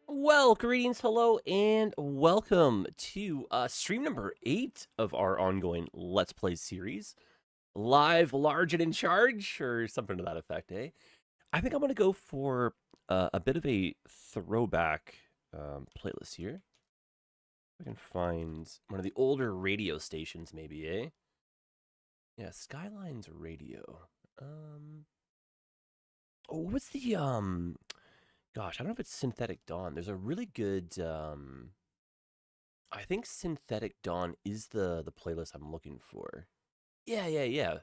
Well, greetings, hello, and welcome to stream number 8 of our ongoing Let's Play series. Live, large, and in charge, or something to that effect, eh? I think I'm going to go for a bit of a throwback playlist here. I can find one of the older radio stations, maybe, eh? Yeah, Skylines radio. Oh, what's the, gosh, I don't know if it's Synthetic Dawn. There's a really good, I think Synthetic Dawn is the playlist I'm looking for. Yeah.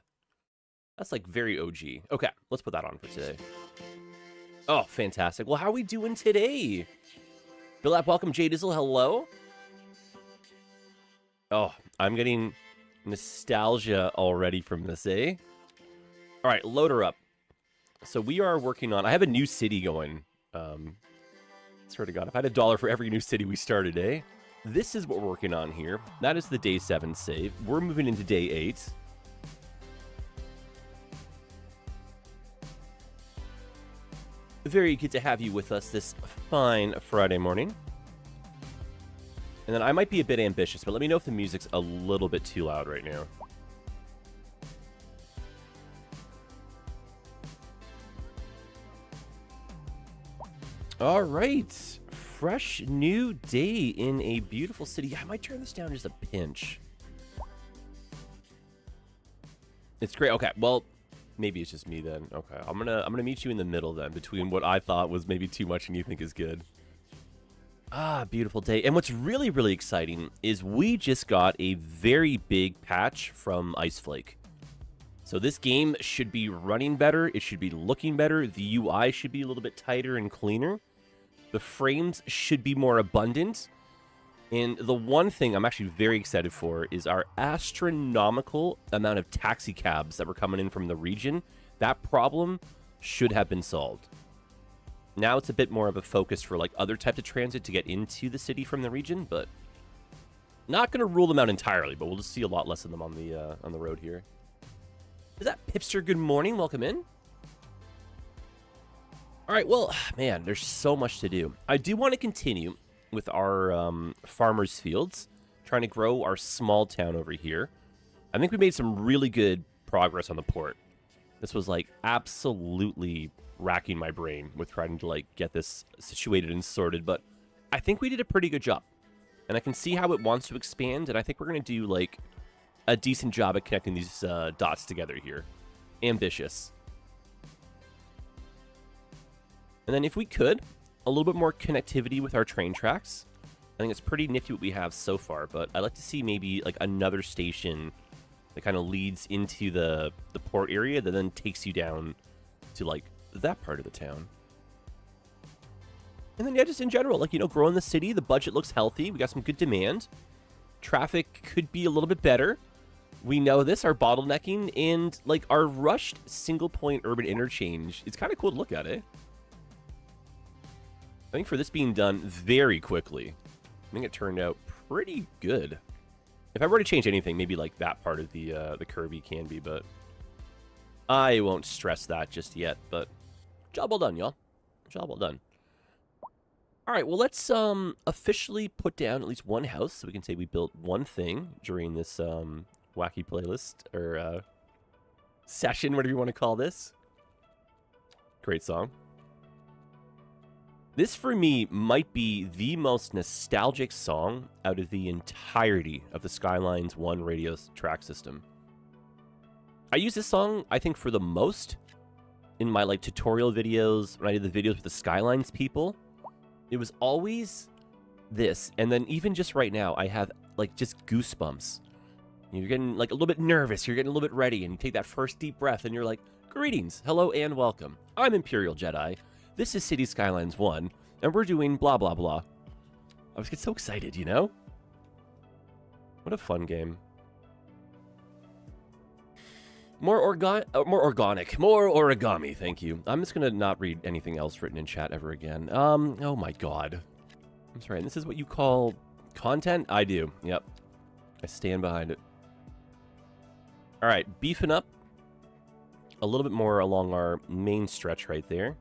That's like very OG. Okay, let's put that on for today. Oh, fantastic. Well, how are we doing today? Bill App, welcome. Jay Dizzle, hello. Oh, I'm getting nostalgia already from this, eh? All right, load her up. So we are working on, I have a new city going. Swear to God, if I had $1 for every new city we started, eh? This is what we're working on here. That is the day 7 save. We're moving into day 8. Very good to have you with us this fine Friday morning. And then I might be a bit ambitious, but let me know if the music's a little bit too loud right now. All right, fresh new day in a beautiful city. I might turn this down just a pinch. It's great. Okay, well, maybe it's just me then. Okay, I'm gonna meet you in the middle then, between what I thought was maybe too much and you think is good. Ah, beautiful day. And what's really, really exciting is we just got a very big patch from Iceflake. So this game should be running better. It should be looking better. The UI should be a little bit tighter and cleaner. The frames should be more abundant. And the one thing I'm actually very excited for is our astronomical amount of taxi cabs that were coming in from the region. That problem should have been solved. Now it's a bit more of a focus for like other types of transit to get into the city from the region, but not going to rule them out entirely, but we'll just see a lot less of them on the road here. Is that Pipster? Good morning. Welcome in. All right. Well, man, there's so much to do. I do want to continue with our farmers' fields, trying to grow our small town over here. I think we made some really good progress on the port. This was like absolutely racking my brain with trying to like get this situated and sorted, but I think we did a pretty good job. And I can see how it wants to expand, and I think we're going to do like a decent job at connecting these dots together here. Ambitious. And then if we could, a little bit more connectivity with our train tracks. I think it's pretty nifty what we have so far, but I'd like to see maybe like another station that kind of leads into the port area that then takes you down to like that part of the town. And then yeah, just in general, like, you know, growing the city, the budget looks healthy. We got some good demand. Traffic could be a little bit better. We know this, our bottlenecking, and like our rushed single point urban interchange. It's kind of cool to look at, eh? I think for this being done very quickly, I think it turned out pretty good. If I were to change anything, maybe like that part of the curvy can be, but I won't stress that just yet. But Job well done, y'all. Job well done. All right, well, let's officially put down at least one house so we can say we built one thing during this wacky playlist or session, whatever you want to call this. Great song. This, for me, might be the most nostalgic song out of the entirety of the Skylines 1 radio track system. I use this song, I think, for the most in my like tutorial videos, when I did the videos with the Skylines people. It was always this, and then even just right now, I have like just goosebumps. You're getting like a little bit nervous, you're getting a little bit ready, and you take that first deep breath, and you're like, greetings, hello, and welcome. I'm Imperial Jedi. This is City Skylines 1, and we're doing blah, blah, blah. I was getting so excited, you know? What a fun game. More origami, thank you. I'm just going to not read anything else written in chat ever again. Oh my god. I'm sorry, and this is what you call content? I do, yep. I stand behind it. Alright, beefing up a little bit more along our main stretch right there.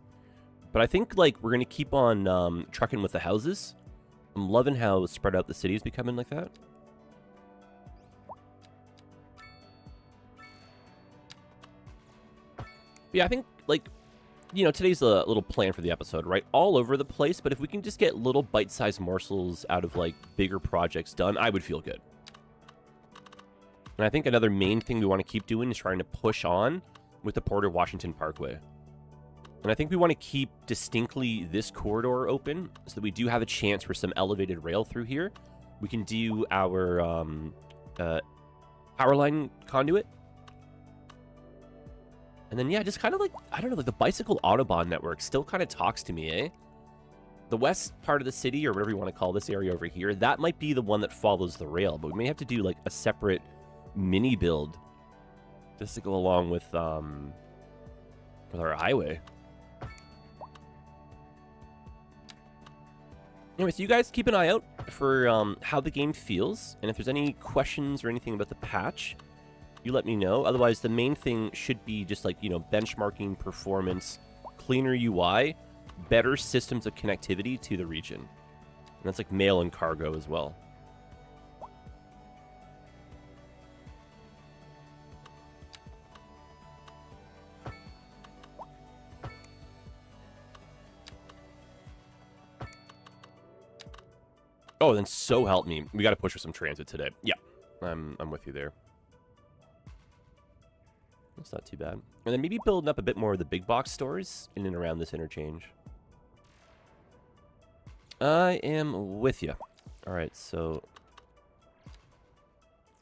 But I think, like, we're going to keep on trucking with the houses. I'm loving how spread out the city is becoming like that. Yeah, I think, like, you know, today's a little plan for the episode, right? All over the place, but if we can just get little bite-sized morsels out of, like, bigger projects done, I would feel good. And I think another main thing we want to keep doing is trying to push on with the Porter Washington Parkway. And I think we want to keep distinctly this corridor open so that we do have a chance for some elevated rail through here. We can do our power line conduit. And then, yeah, just kind of like, I don't know, like the bicycle Autobahn network still kind of talks to me, eh? The west part of the city, or whatever you want to call this area over here, that might be the one that follows the rail. But we may have to do, like, a separate mini build just to go along with our highway. Anyway, so you guys keep an eye out for how the game feels. And if there's any questions or anything about the patch, you let me know. Otherwise, the main thing should be just like, you know, benchmarking performance, cleaner UI, better systems of connectivity to the region. And that's like mail and cargo as well. Oh, then so help me. We got to push for some transit today. Yeah, I'm with you there. That's not too bad. And then maybe building up a bit more of the big box stores in and around this interchange. I am with you. All right, so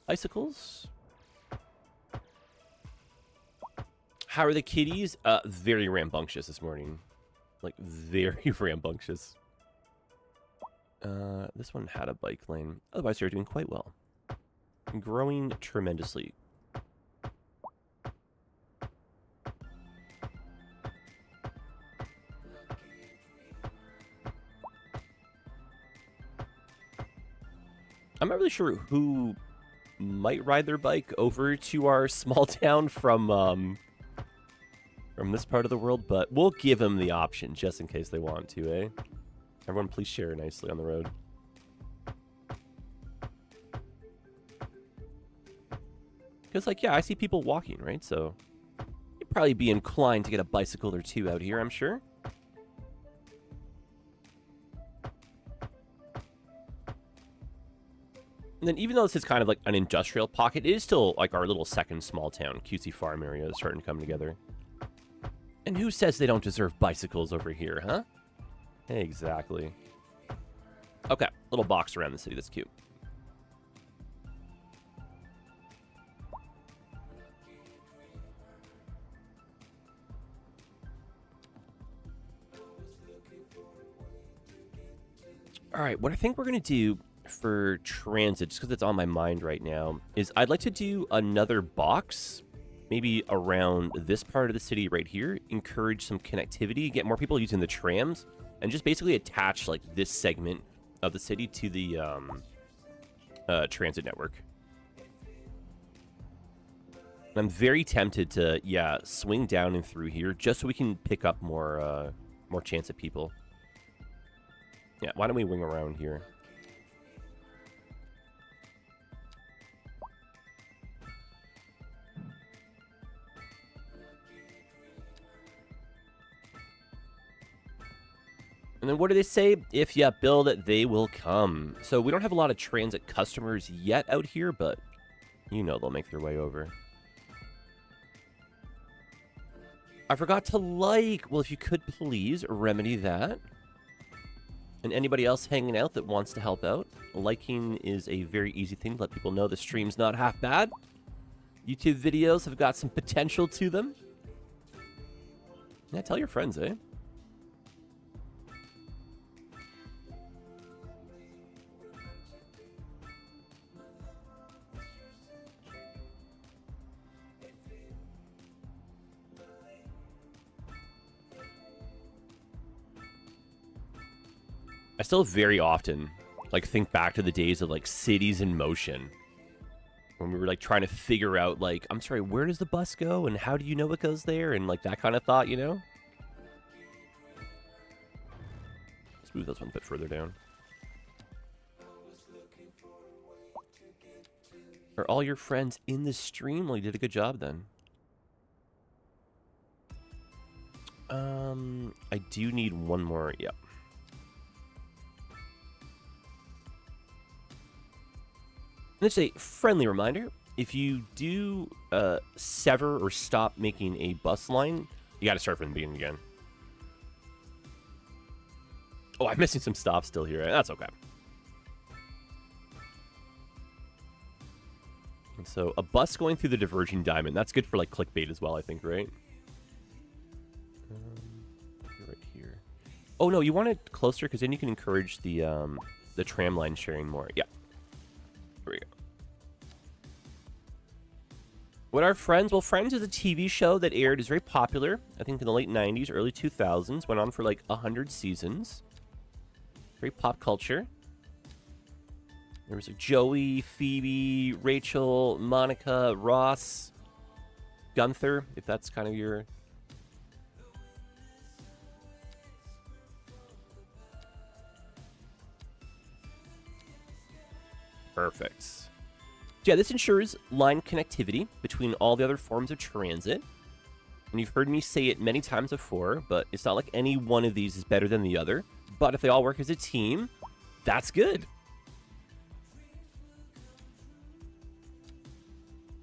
bicycles. How are the kitties? Very rambunctious this morning. Like, very rambunctious. This one had a bike lane. Otherwise, they're doing quite well. Growing tremendously. I'm not really sure who might ride their bike over to our small town from this part of the world, but we'll give them the option just in case they want to, eh? Everyone please share nicely on the road. Because, like, yeah, I see people walking, right? So you'd probably be inclined to get a bicycle or two out here, I'm sure. And then even though this is kind of like an industrial pocket, it is still like our little second small town, cutesy farm area is starting to come together. And who says they don't deserve bicycles over here, huh? Exactly. Okay, little box around the city, that's cute. All right, what I think we're going to do for transit, just because it's on my mind right now, is I'd like to do another box, maybe around this part of the city right here, encourage some connectivity, get more people using the trams, and just basically attach like this segment of the city to the transit network. And I'm very tempted to, yeah, swing down and through here just so we can pick up more chance at people. Yeah, why don't we wing around here? And then what do they say? If you build it, they will come. So we don't have a lot of transit customers yet out here, but you know they'll make their way over. I forgot to like. Well, if you could please remedy that. And anybody else hanging out that wants to help out, liking is a very easy thing to let people know the stream's not half bad. YouTube videos have got some potential to them. Yeah, tell your friends, eh? I still very often, like, think back to the days of, like, Cities in Motion. When we were, like, trying to figure out, like, I'm sorry, where does the bus go? And how do you know it goes there? And, like, that kind of thought, you know? Let's move this one a bit further down. Are all your friends in the stream? Well, you did a good job then. I do need one more, yep. And it's a friendly reminder, if you do sever or stop making a bus line, you got to start from the beginning again. Oh, I'm missing some stops still here. That's okay. And so a bus going through the diverging diamond, that's good for like clickbait as well, I think, right? Right here. Oh no, you want it closer because then you can encourage the tram line sharing more. Yeah. There we go. What are Friends? Well, Friends is a TV show that aired, is very popular, I think in the late 90s, early 2000s, went on for like 100 seasons. Very pop culture. There was like Joey, Phoebe, Rachel, Monica, Ross, Gunther, if that's kind of your... Perfect. So yeah, this ensures line connectivity between all the other forms of transit. And you've heard me say it many times before, but it's not like any one of these is better than the other. But if they all work as a team, that's good.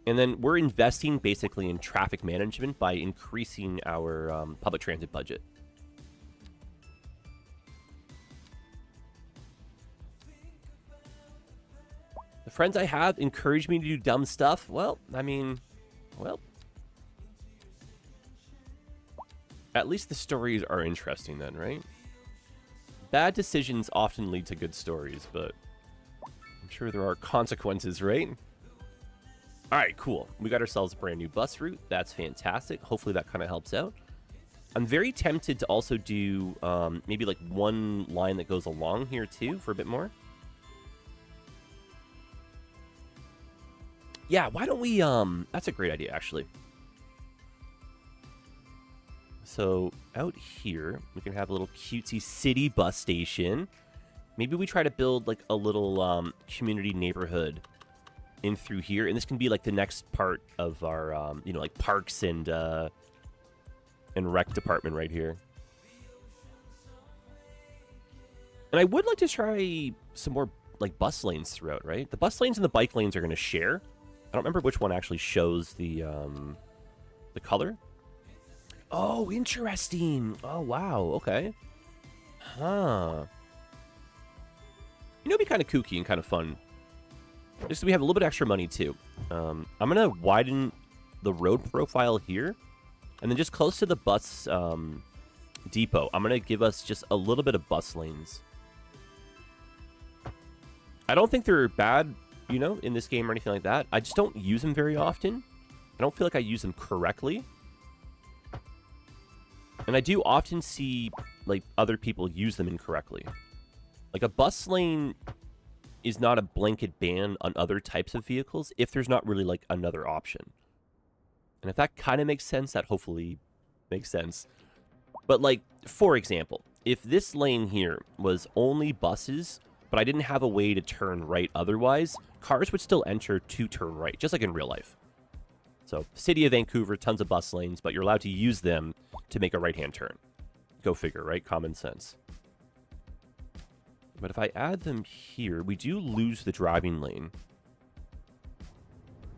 And then we're investing basically in traffic management by increasing our public transit budget. The friends I have encourage me to do dumb stuff. Well, I mean, well, at least the stories are interesting then, right? Bad decisions often lead to good stories, but I'm sure there are consequences, right? All right, cool. We got ourselves a brand new bus route. That's fantastic. Hopefully that kind of helps out. I'm very tempted to also do maybe like one line that goes along here too for a bit more. Yeah, why don't we, that's a great idea, actually. So out here, we can have a little cutesy city bus station. Maybe we try to build like a little community neighborhood in through here, and this can be like the next part of our you know, like parks and rec department right here. And I would like to try some more like bus lanes throughout, right? The bus lanes and the bike lanes are going to share. I don't remember which one actually shows the color. Oh, interesting. Oh, wow. Okay. Huh. You know, it'd be kind of kooky and kind of fun. Just so we have a little bit extra money, too. I'm going to widen the road profile here. And then just close to the bus depot, I'm going to give us just a little bit of bus lanes. I don't think they're bad, you know, in this game or anything like that. I just don't use them very often. I don't feel like I use them correctly. And I do often see, like, other people use them incorrectly. Like, a bus lane is not a blanket ban on other types of vehicles if there's not really, like, another option. And if that kind of makes sense, that hopefully makes sense. But like, for example, if this lane here was only buses, but I didn't have a way to turn right otherwise, cars would still enter to turn right, just like in real life. So, City of Vancouver, tons of bus lanes, but you're allowed to use them to make a right-hand turn. Go figure, right? Common sense. But if I add them here, we do lose the driving lane.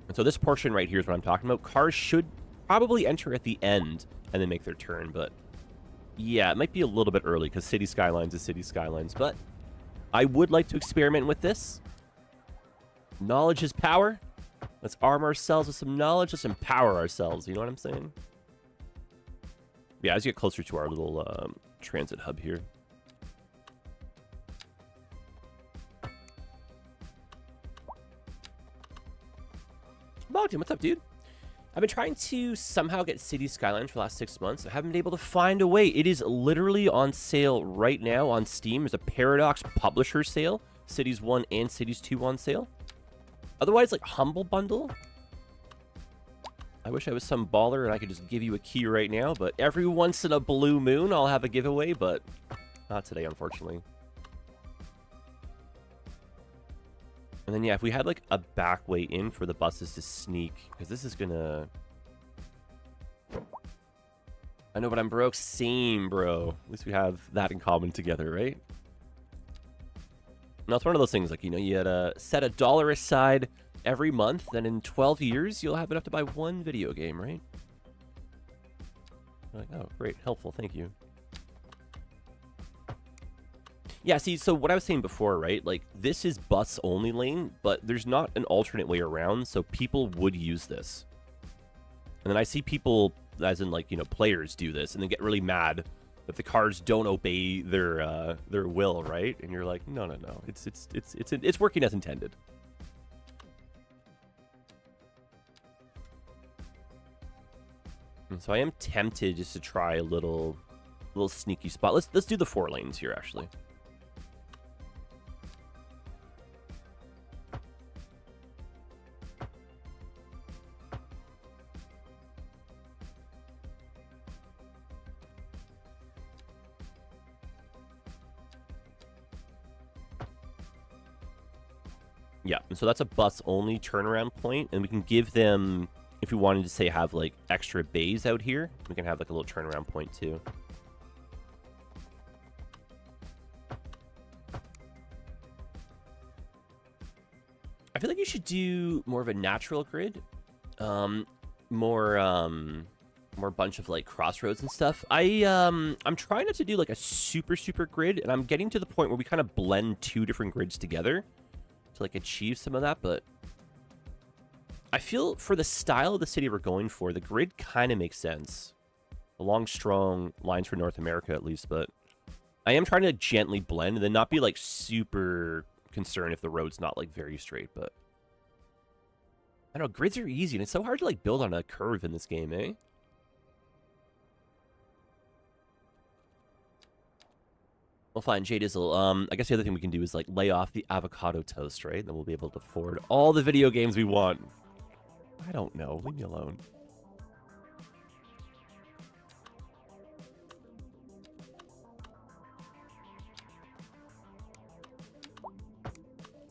And so this portion right here is what I'm talking about. Cars should probably enter at the end and then make their turn, but yeah, it might be a little bit early because City Skylines is City Skylines, but I would like to experiment with this. Knowledge is power. Let's arm ourselves with some knowledge. Let's empower ourselves. You know what I'm saying? Yeah, as you get closer to our little transit hub here. Bogdan, what's up, dude? I've been trying to somehow get City Skylines for the last 6 months. I haven't been able to find a way. It is literally on sale right now on Steam. There's a Paradox publisher sale. Cities 1 and Cities 2 on sale. Otherwise, like, Humble Bundle. I wish I was some baller and I could just give you a key right now, but every once in a blue moon, I'll have a giveaway, but not today, unfortunately. And then, yeah, if we had, like, a back way in for the buses to sneak, because this is gonna... I know, but I'm broke. Same, bro. At least we have that in common together, right? Now, it's one of those things, like, you know, you had to set $1 aside every month, then in 12 years, you'll have enough to buy one video game, right? Like, oh, great. Helpful. Thank you. Yeah, see, so what I was saying before, right? Like, this is bus-only lane, but there's not an alternate way around, so people would use this. And then I see people, as in, like, you know, players do this, and then get really mad that the cars don't obey their will, right? And you're like, no, no, no. It's working as intended. And so I am tempted just to try a little sneaky spot. Let's do the 4 lanes here, actually. Yeah, and so that's a bus-only turnaround point, and we can give them, if we wanted to, say, have, like, extra bays out here, we can have, like, a little turnaround point, too. I feel like you should do more of a natural grid, more bunch of, like, crossroads and stuff. I'm trying not to do, like, a super grid, and I'm getting to the point where we kind of blend 2 different grids together to, like, achieve some of that, but I feel for the style of the city we're going for, the grid kind of makes sense. The long, strong lines for North America, at least, but I am trying to gently blend and then not be, like, super concerned if the road's not, like, very straight, but I don't know, grids are easy, and it's so hard to, like, build on a curve in this game, eh? Well, fine, Jay Dizzle. I guess the other thing we can do is, like, lay off the avocado toast, right? Then we'll be able to afford all the video games we want. I don't know. Leave me alone.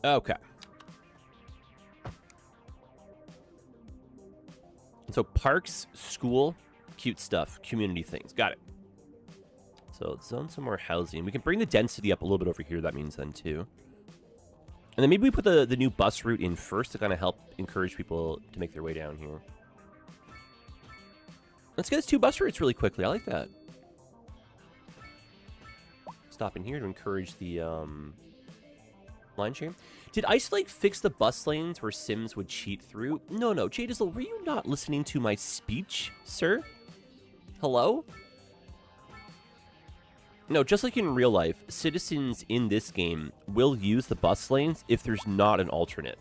Okay. So, parks, school, cute stuff, community things. Got it. So let's zone some more housing. We can bring the density up a little bit over here, that means then, too. And then maybe we put the new bus route in first to kind of help encourage people to make their way down here. Let's get us 2 bus routes really quickly. I like that. Stop in here to encourage the line share. Did Ice Lake fix the bus lanes where Sims would cheat through? No, no. Jadizzle, were you not listening to my speech, sir? Hello? No, just like in real life, citizens in this game will use the bus lanes if there's not an alternate.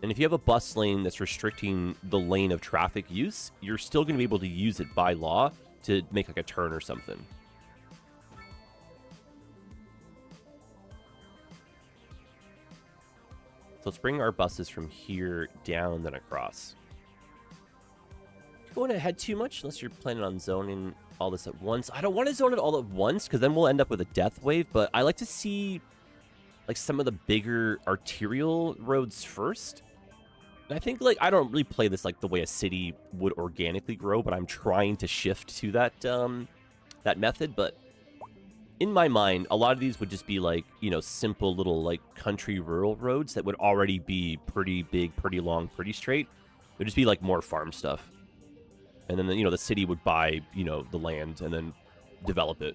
And if you have a bus lane that's restricting the lane of traffic use, you're still going to be able to use it by law to make, like, a turn or something. So let's bring our buses from here down, then across. going ahead too much unless you're planning on zoning all this at once. I don't want to zone it all at once because then we'll end up with a death wave, but I like to see like some of the bigger arterial roads first. And I think like I don't really play this like the way a city would organically grow, but I'm trying to shift to that that method. But in my mind, a lot of these would just be like, you know, simple little like country rural roads that would already be pretty big, pretty long, pretty straight. It would just be like more farm stuff. And then, you know, the city would buy, you know, the land and then develop it.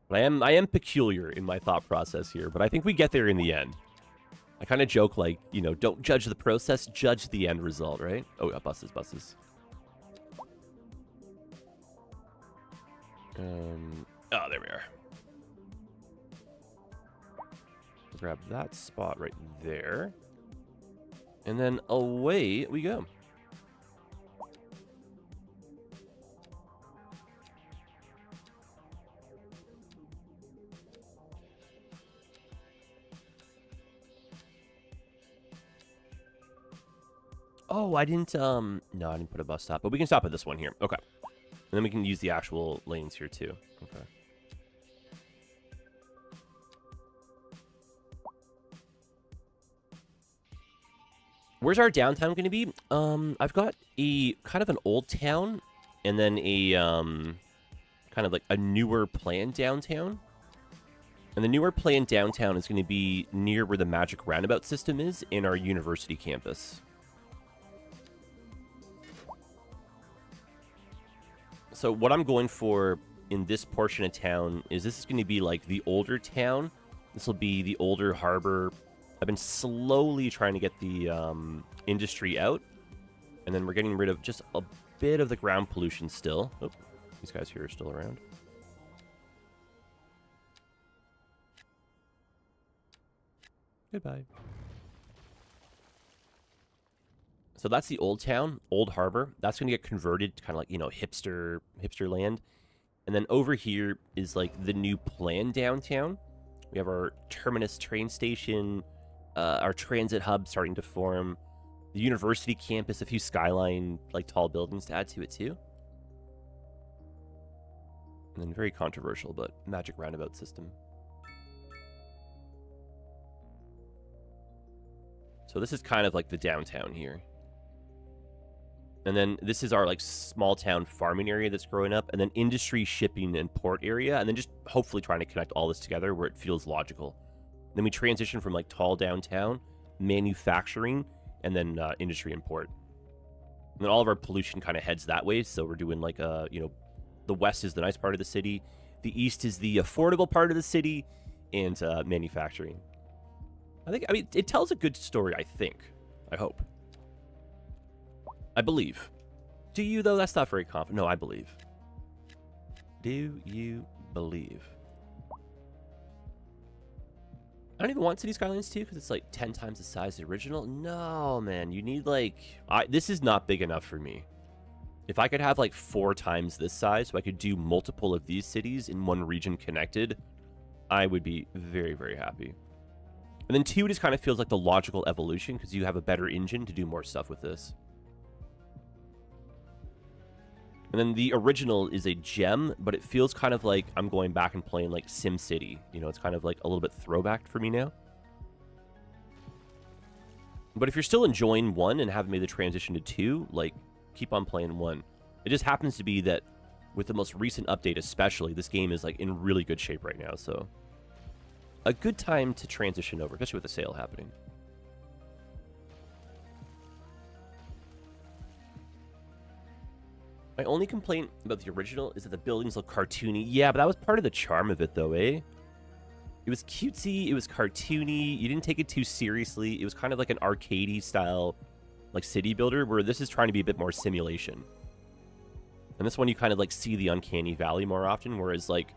But I am peculiar in my thought process here, but I think we get there in the end. I kind of joke like, you know, don't judge the process, judge the end result, right? Oh, yeah, buses. Oh, there we are. Grab that spot right there. And then away we go. Oh, I didn't, no, I didn't put a bus stop, but we can stop at this one here. Okay. And then we can use the actual lanes here too. Okay. Where's our downtown going to be? I've got a kind of an old town and then a kind of like a newer planned downtown. And the newer planned downtown is going to be near where the magic roundabout system is in our university campus. So what I'm going for in this portion of town is this is going to be like the older town. This will be the older harbor. I've been slowly trying to get the industry out. And then we're getting rid of just a bit of the ground pollution still. Oh, these guys here are still around. Goodbye. So that's the old town, old harbor. That's going to get converted to kind of like, you know, hipster land. And then over here is like the new planned downtown. We have our terminus train station, our transit hub starting to form, the university campus, a few skyline, like tall buildings to add to it too. And then very controversial, but magic roundabout system. So this is kind of like the downtown here. And then this is our like small town farming area that's growing up, and then industry, shipping, and port area, and then just hopefully trying to connect all this together where it feels logical. Then we transition from like tall downtown, manufacturing, and then industry and port. And then all of our pollution kind of heads that way. So we're doing like you know, the west is the nice part of the city, the east is the affordable part of the city, and manufacturing. I mean, it tells a good story. I hope. I believe. Do you, though? That's not very confident. No, I believe. Do you believe? I don't even want City Skylines 2 because it's like 10 times the size of the original. No, man. You need like... this is not big enough for me. If I could have like 4 times this size so I could do multiple of these cities in one region connected, I would be very, very happy. And then 2 just kind of feels like the logical evolution because you have a better engine to do more stuff with this. And then the original is a gem, but it feels kind of like I'm going back and playing like SimCity. You know, it's kind of like a little bit throwback for me now. But if you're still enjoying 1 and haven't made the transition to 2, like, keep on playing 1. It just happens to be that with the most recent update especially, this game is like in really good shape right now, so... a good time to transition over, especially with the sale happening. My only complaint about the original is that the buildings look cartoony. Yeah, but that was part of the charm of it, though, eh? It was cutesy, it was cartoony, you didn't take it too seriously. It was kind of like an arcadey style, like, city builder, where this is trying to be a bit more simulation. And this one, you kind of, like, see the uncanny valley more often, whereas, like,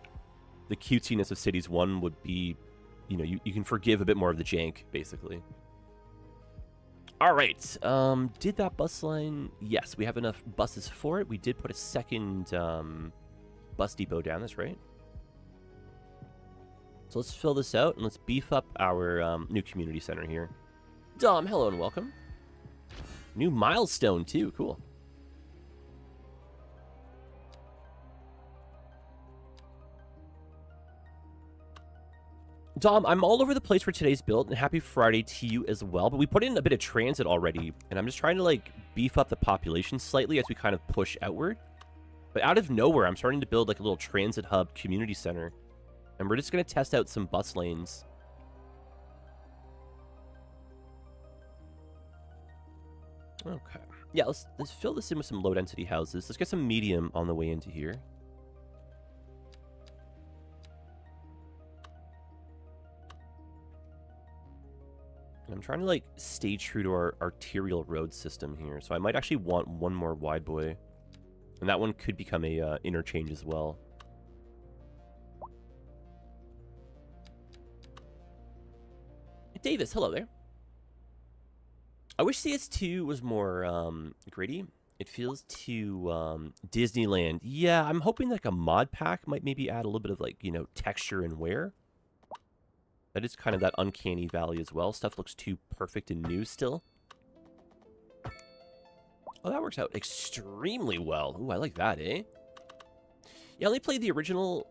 the cutesiness of Cities 1 would be, you know, you can forgive a bit more of the jank, basically. All right, did that bus line... Yes, we have enough buses for it. We did put a second bus depot down, that's right. So let's fill this out, and let's beef up our new community center here. Dom, hello and welcome. New milestone, too. Cool. Dom, I'm all over the place for today's build, and happy Friday to you as well. But we put in a bit of transit already, and I'm just trying to, like, beef up the population slightly as we kind of push outward. But out of nowhere, I'm starting to build, like, a little transit hub community center. And we're just going to test out some bus lanes. Okay. Yeah, let's fill this in with some low-density houses. Let's get some medium on the way into here. And I'm trying to, like, stay true to our arterial road system here. So I might actually want one more wide boy. And that one could become a interchange as well. Davis, hello there. I wish CS2 was more gritty. It feels too Disneyland. Yeah, I'm hoping like a mod pack might maybe add a little bit of like, you know, texture and wear. That is kind of that uncanny valley as well. Stuff looks too perfect and new still. Oh, that works out extremely well. Ooh, I like that, eh? Yeah, I only played the original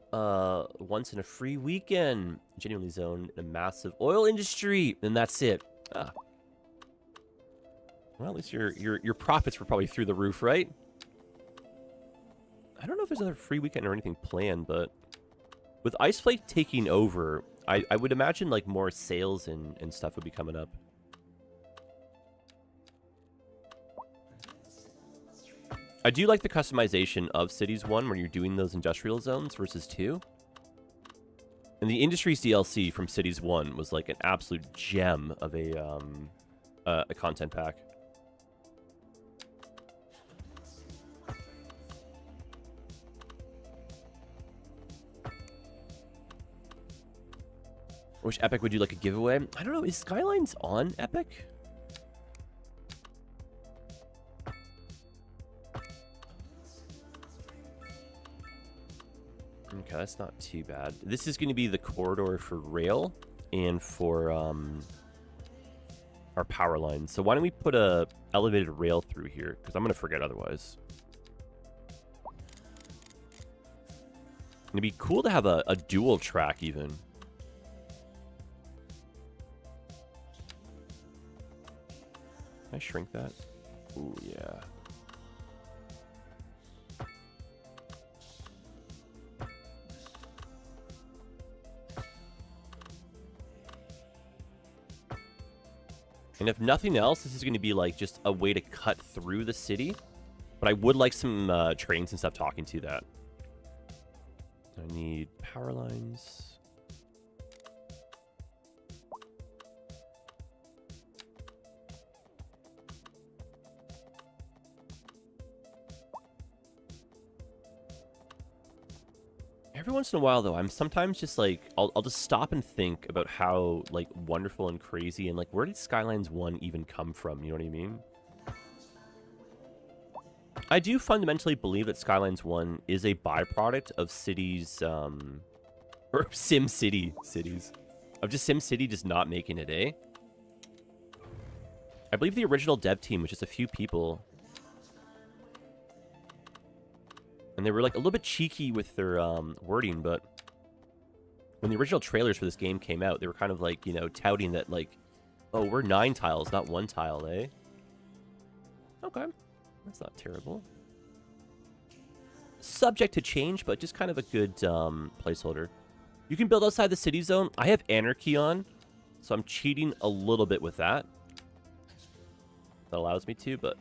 once in a free weekend. Genuinely zoned in a massive oil industry, and that's it. Ah. Well, at least your profits were probably through the roof, right? I don't know if there's another free weekend or anything planned, but with Iceflake taking over, I would imagine like more sales and stuff would be coming up. I do like the customization of Cities 1 when you're doing those industrial zones versus 2. And the Industries DLC from Cities 1 was like an absolute gem of a content pack. I wish Epic would do like a giveaway. I don't know, is Skylines on Epic? Okay, that's not too bad. This is going to be the corridor for rail and for our power lines. So why don't we put a elevated rail through here? Because I'm going to forget otherwise. It'd be cool to have a dual track even. Can I shrink that? Ooh, yeah. And if nothing else, this is going to be like just a way to cut through the city. But I would like some trains and stuff talking to that. I need power lines. Every once in a while, though, I'm sometimes just like, I'll just stop and think about how, like, wonderful and crazy and, like, where did Skylines 1 even come from? You know what I mean? I do fundamentally believe that Skylines 1 is a byproduct of Cities, or SimCity cities. Of just SimCity just not making it, eh? I believe the original dev team was just a few people. And they were like a little bit cheeky with their wording, but when the original trailers for this game came out, they were kind of like, you know, touting that like, oh, we're 9 tiles, not 1 tile, eh? Okay, that's not terrible. Subject to change, but just kind of a good placeholder. You can build outside the city zone. I have Anarchy on, so I'm cheating a little bit with that. That allows me to, but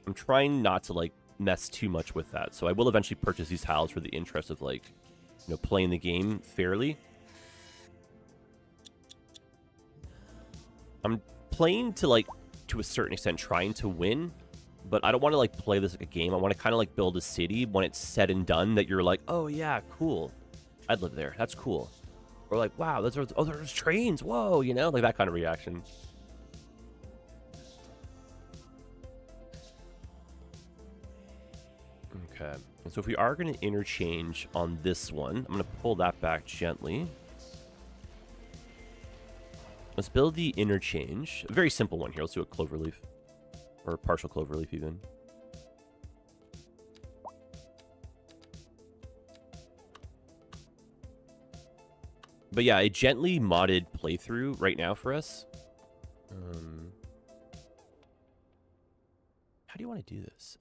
I'm trying not to like mess too much with that. So I will eventually purchase these tiles for the interest of like, you know, playing the game fairly. I'm playing to like, to a certain extent, trying to win, but I don't want to like play this like a game. I want to kind of like build a city when it's said and done that you're like, oh yeah, cool. I'd live there. That's cool. Or like, wow, there's trains. Whoa, you know, like that kind of reaction. Okay, and so if we are going to interchange on this one, I'm going to pull that back gently. Let's build the interchange. A very simple one here. Let's do a cloverleaf. Or partial cloverleaf even. But yeah, a gently modded playthrough right now for us. How do you want to do this?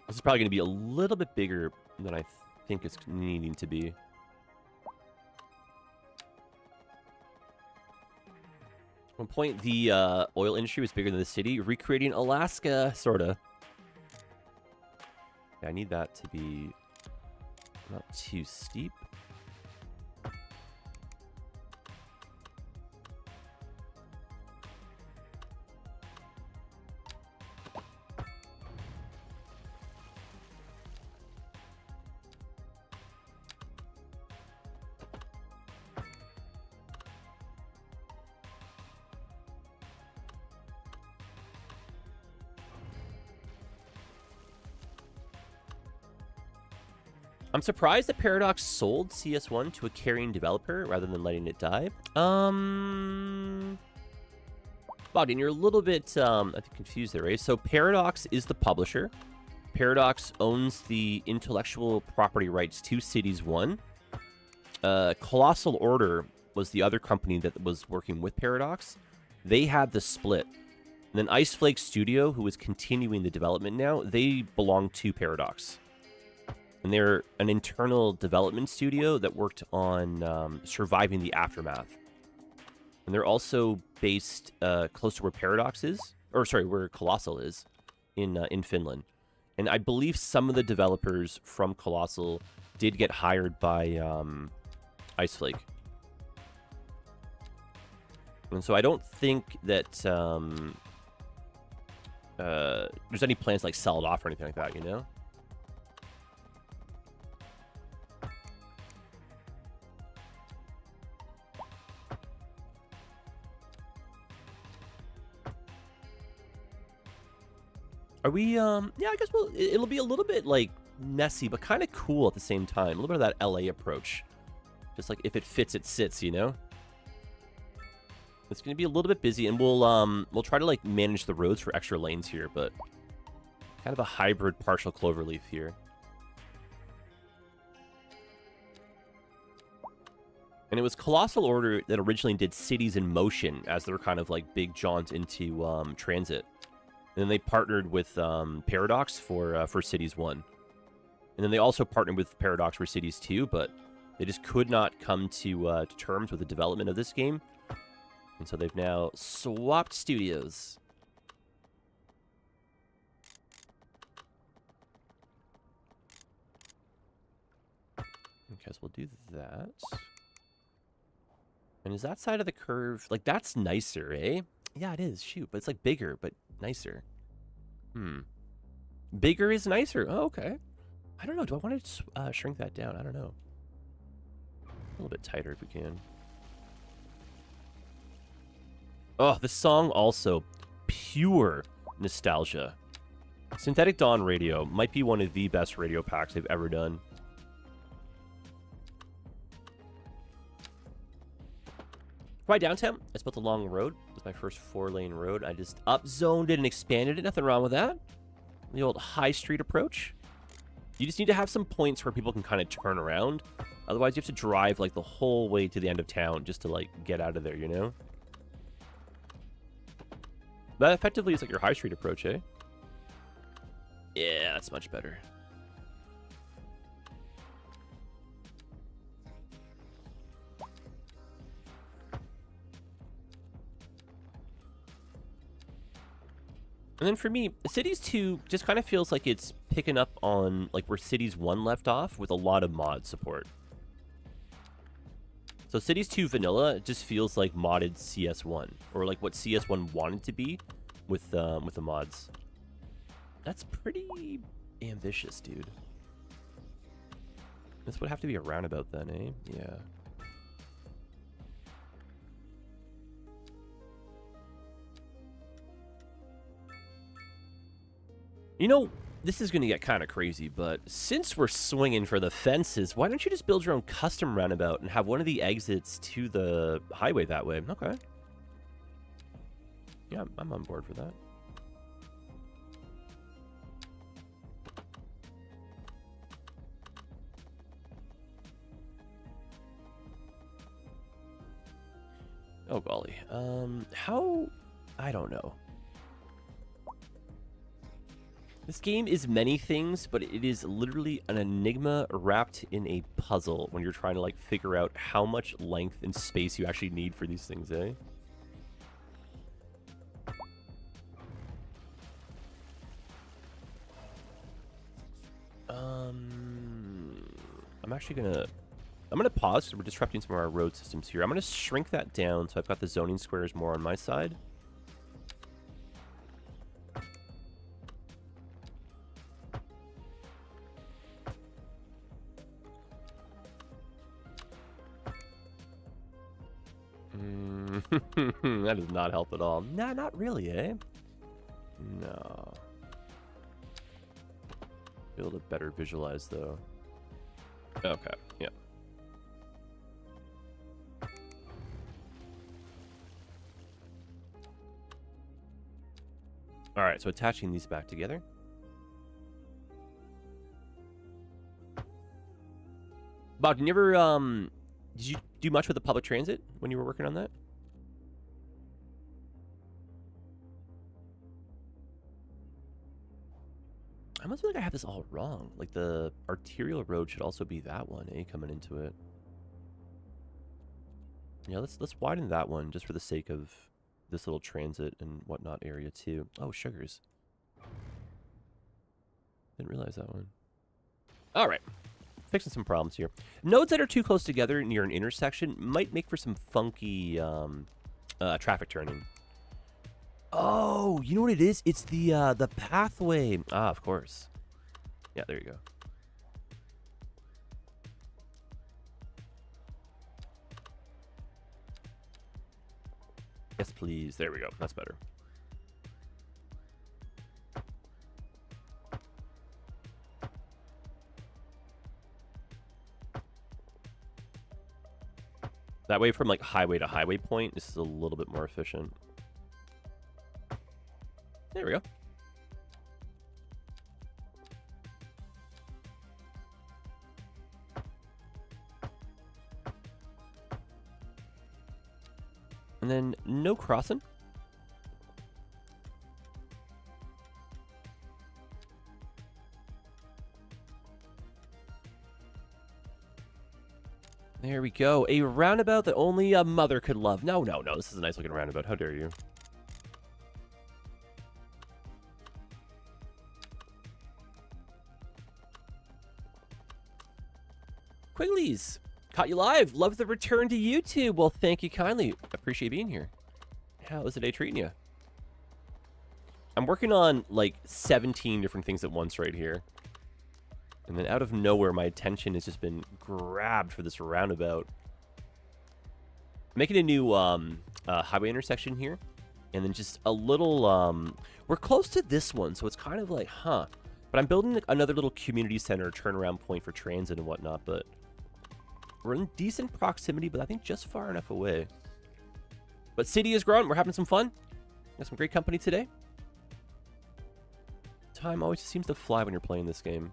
This is probably going to be a little bit bigger than I think it's needing to be. At one point, the oil industry was bigger than the city, recreating Alaska, sort of. Yeah, I need that to be not too steep. I'm surprised that Paradox sold CS1 to a carrying developer rather than letting it die. Bogdan, you're a little bit, I think, confused there, right? So Paradox is the publisher. Paradox owns the intellectual property rights to Cities 1. Colossal Order was the other company that was working with Paradox. They had the split. And then Iceflake Studio, who is continuing the development now, they belong to Paradox. And they're an internal development studio that worked on surviving the aftermath. And they're also based close to where Paradox is, or sorry, where Colossal is, in Finland. And I believe some of the developers from Colossal did get hired by Iceflake. And so I don't think that there's any plans to like sell it off or anything like that, you know? Are we, yeah, I guess it'll be a little bit, like, messy, but kind of cool at the same time. A little bit of that LA approach. Just, like, if it fits, it sits, you know? It's going to be a little bit busy, and we'll try to, like, manage the roads for extra lanes here, but kind of a hybrid partial cloverleaf here. And it was Colossal Order that originally did Cities in Motion as their kind of, like, big jaunt into transit. And then they partnered with Paradox for Cities 1. And then they also partnered with Paradox for Cities 2, but they just could not come to terms with the development of this game. And so they've now swapped studios. Okay, so we'll do that. And is that side of the curve... Like, that's nicer, eh? Yeah, it is. Shoot, but it's, like, bigger, but nicer. Bigger is nicer. Oh, okay. I don't know. Do I want to shrink that down? I don't know. A little bit tighter if we can. Oh, this song also. Pure nostalgia. Synthetic Dawn Radio might be one of the best radio packs they've ever done. Right downtown, I built a long road. It was my first 4-lane road. I just upzoned it and expanded it. Nothing wrong with that. The old high street approach. You just need to have some points where people can kind of turn around. Otherwise, you have to drive like the whole way to the end of town just to like get out of there, you know? That effectively is like your high street approach, eh? Yeah, that's much better. And then for me, Cities 2 just kind of feels like it's picking up on like where Cities 1 left off with a lot of mod support. So Cities 2 Vanilla just feels like modded CS1, or like what CS1 wanted to be with the mods. That's pretty ambitious, dude. This would have to be a roundabout then, eh? Yeah. You know, this is going to get kind of crazy, but since we're swinging for the fences, why don't you just build your own custom roundabout and have one of the exits to the highway that way? Okay. Yeah, I'm on board for that. Oh, golly. How? I don't know. This game is many things, but it is literally an enigma wrapped in a puzzle when you're trying to, like, figure out how much length and space you actually need for these things, eh? I'm actually gonna... I'm going to pause because we're disrupting some of our road systems here. I'm going to shrink that down so I've got the zoning squares more on my side. That does not help at all. Nah, not really, eh? No. Be able to better visualize, though. Okay, yeah. All right, so attaching these back together. Bob, did you ever, did you do much with the public transit when you were working on that? I must feel like I have this all wrong. Like the arterial road should also be that one, eh? Coming into it. Yeah, let's widen that one just for the sake of this little transit and whatnot area too. Oh, sugars. Didn't realize that one. All right. Fixing some problems here. Nodes that are too close together near an intersection might make for some funky traffic turning. Oh, you know what it is? It's the pathway. Ah, of course. Yeah, there you go. Yes, please. There we go. That's better. That way from like highway to highway point, this is a little bit more efficient. There we go. And then no crossing. There we go. A roundabout that only a mother could love. No, no, no. This is a nice looking roundabout. How dare you? Quigglies, caught you live. Love the return to YouTube. Well, thank you kindly. Appreciate being here. How is the day treating you? I'm working on like 17 different things at once right here. And then out of nowhere, my attention has just been grabbed for this roundabout. I'm making a new highway intersection here. And then just a little... we're close to this one, so it's kind of like, huh. But I'm building another little community center turnaround point for transit and whatnot, but... we're in decent proximity, but I think just far enough away. But city is growing. We're having some fun. Got some great company today. Time always seems to fly when you're playing this game.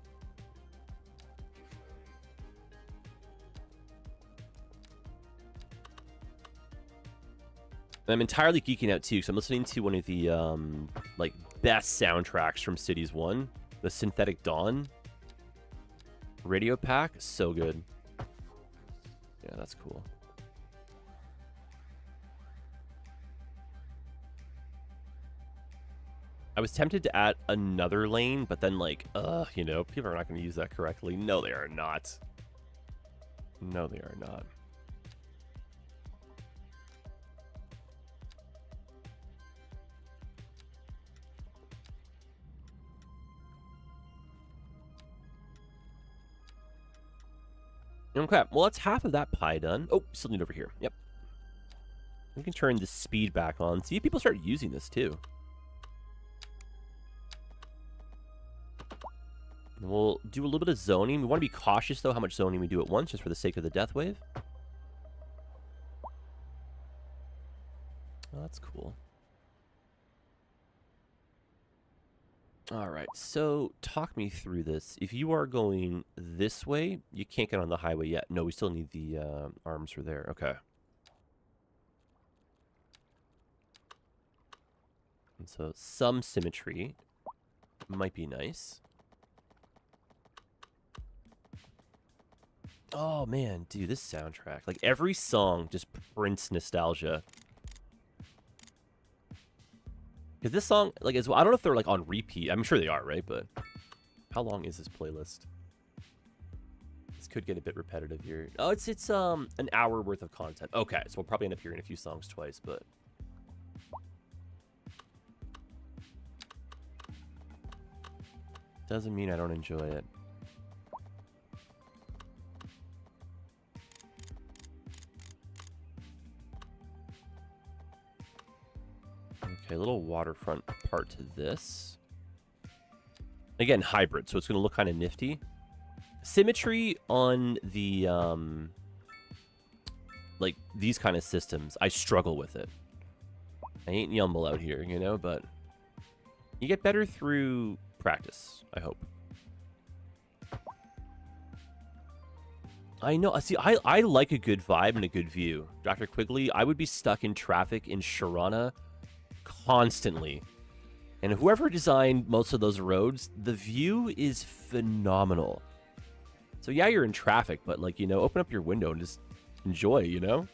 And I'm entirely geeking out too, because I'm listening to one of the like best soundtracks from Cities 1, the Synthetic Dawn radio pack. So good. Yeah, that's cool. I was tempted to add another lane, but then like, you know, people are not going to use that correctly. No, they are not. No, they are not. Okay, well, that's half of that pie done. Oh, still need over here. Yep. We can turn the speed back on. See if people start using this, too. And we'll do a little bit of zoning. We want to be cautious, though, how much zoning we do at once, just for the sake of the death wave. Oh, that's cool. All right, so talk me through this. If you are going this way, you can't get on the highway yet. No, we still need the arms for there. Okay. And so some symmetry might be nice. Oh, man, dude, this soundtrack. Like, every song just prints nostalgia. Because this song, like, I don't know if they're, like, on repeat. I'm sure they are, right? But how long is this playlist? This could get a bit repetitive here. Oh, it's an hour worth of content. Okay, so we'll probably end up hearing a few songs twice, but... doesn't mean I don't enjoy it. Okay, a little waterfront part to this. Again, hybrid, so it's going to look kind of nifty. Symmetry on the, like, these kind of systems, I struggle with it. I ain't Yumble out here, you know, but you get better through practice, I hope. I know. See, I like a good vibe and a good view. Dr. Quigley, I would be stuck in traffic in Sharana constantly. And whoever designed most of those roads, the view is phenomenal. So yeah, you're in traffic, but like, you know, open up your window and just enjoy, you know?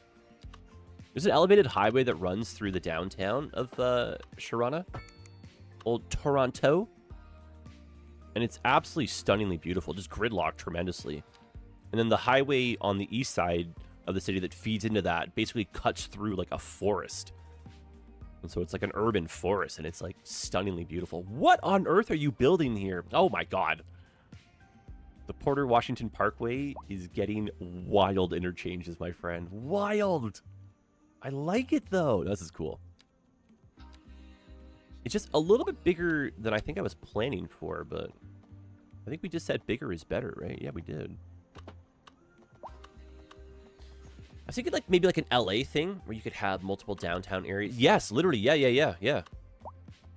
There's an elevated highway that runs through the downtown of Sharana. Old Toronto. And it's absolutely stunningly beautiful, just gridlocked tremendously. And then the highway on the east side of the city that feeds into that basically cuts through like a forest. And so it's like an urban forest, and it's like stunningly beautiful. What on earth are you building here? Oh my god. The Porter Washington Parkway is getting wild interchanges, my friend. Wild! I like it though. This is cool. It's just a little bit bigger than I think I was planning for, but I think we just said bigger is better, right? Yeah, we did. I was thinking like maybe like an LA thing where you could have multiple downtown areas. Yes, literally. Yeah.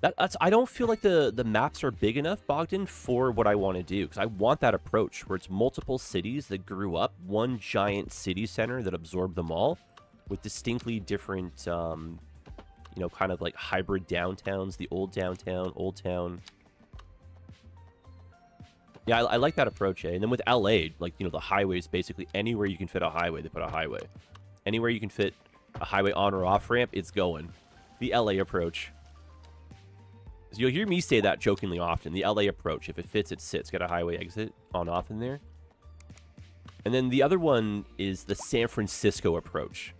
That's I don't feel like the maps are big enough, Bogdan, for what I want to do, because I want that approach where it's multiple cities that grew up, one giant city center that absorbed them all, with distinctly different, you know, kind of like hybrid downtowns, the old downtown, old town. Yeah, I like that approach, eh? And then with LA, like, you know, the highways, basically anywhere you can fit a highway, they put a highway. Anywhere you can fit a highway on or off ramp, it's going. The LA approach. So you'll hear me say that jokingly often. The LA approach. If it fits, it sits. Got a highway exit on off in there. And then the other one is the San Francisco approach,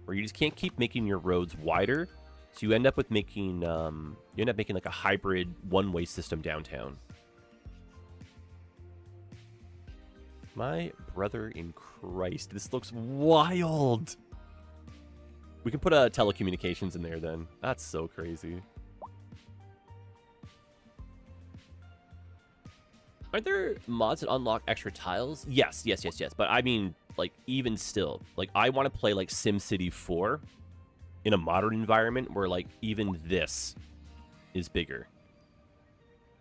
where you just can't keep making your roads wider. So you end up with making, like a hybrid one-way system downtown. My brother in Christ, this looks wild. We can put telecommunications in there then. That's so crazy. Aren't there mods that unlock extra tiles? Yes. But I mean, like, even still, like, I want to play like SimCity 4 in a modern environment where like even this is bigger.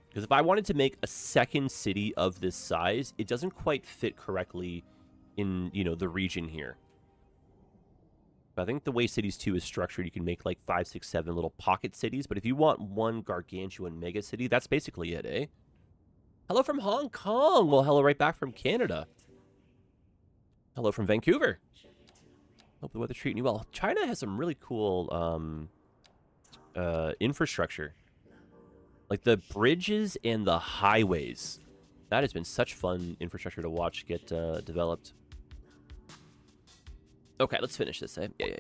Because if I wanted to make a second city of this size, it doesn't quite fit correctly in, you know, the region here. But I think the way Cities 2 is structured, you can make like 5, 6, 7 little pocket cities. But if you want one gargantuan mega city, that's basically it, eh? Hello from Hong Kong. Well, hello right back from Canada. Hello from Vancouver. Hope the weather's treating you well. China has some really cool infrastructure. Like the bridges and the highways. That has been such fun infrastructure to watch get developed. Okay, let's finish this, eh? Yeah.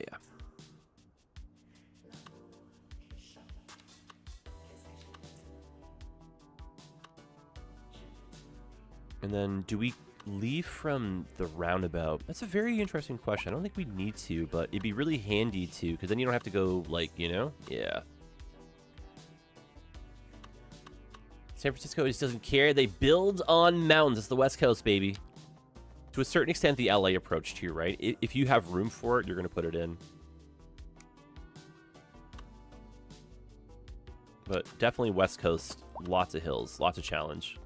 And then, do we leave from the roundabout? That's a very interesting question. I don't think we need to, but it'd be really handy to, because then you don't have to go, like, you know? Yeah. San Francisco just doesn't care. They build on mountains. It's the West Coast, baby. To a certain extent, the LA approach too, right? If you have room for it, you're going to put it in. But definitely West Coast, lots of hills, lots of challenge.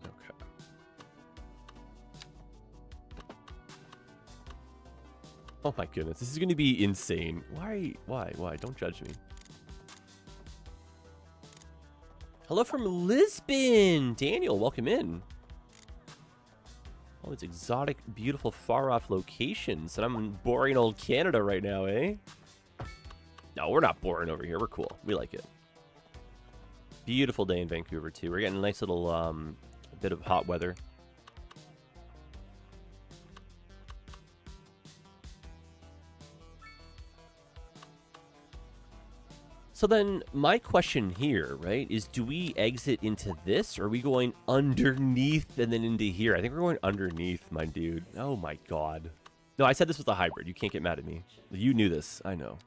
Okay. Oh my goodness, this is going to be insane. Why? Don't judge me. Hello from Lisbon! Daniel, welcome in. All these exotic, beautiful, far-off locations. And I'm in boring old Canada right now, eh? No, we're not boring over here. We're cool. We like it. Beautiful day in Vancouver, too. We're getting a nice little bit of hot weather. So then my question here, right, is do we exit into this, or are we going underneath and then into here? I think we're going underneath, my dude. Oh my god. No, I said this was a hybrid. You can't get mad at me. You knew this. I know.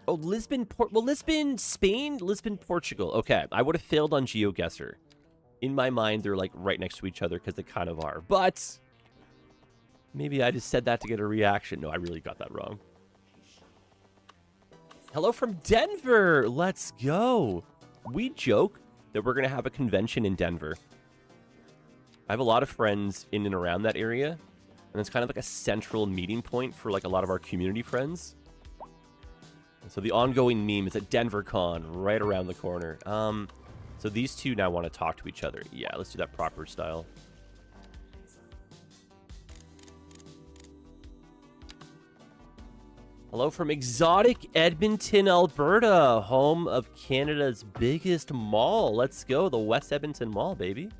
Oh, Lisbon, Lisbon, Spain, Lisbon, Portugal. Okay, I would have failed on GeoGuessr. In my mind, they're like right next to each other because they kind of are. But maybe I just said that to get a reaction. No, I really got that wrong. Hello from Denver. Let's go. We joke that we're going to have a convention in Denver. I have a lot of friends in and around that area. And it's kind of like a central meeting point for like a lot of our community friends. And so the ongoing meme is at DenverCon, right around the corner. So these two now want to talk to each other. Yeah, let's do that proper style. Hello from exotic Edmonton, Alberta, home of Canada's biggest mall. Let's go, the West Edmonton Mall, baby.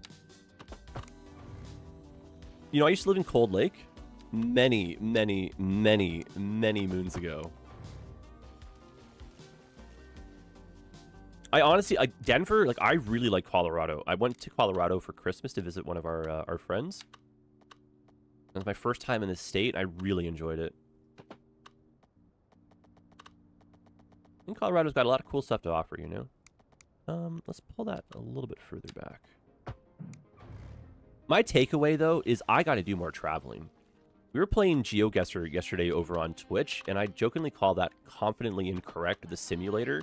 You know, I used to live in Cold Lake many, many, many, many moons ago. I honestly, like Denver, like I really like Colorado. I went to Colorado for Christmas to visit one of our friends. It was my first time in the state. I really enjoyed it. I think Colorado's got a lot of cool stuff to offer, you know? Let's pull that a little bit further back. My takeaway, though, is I got to do more traveling. We were playing GeoGuessr yesterday over on Twitch, and I jokingly call that confidently incorrect, the simulator.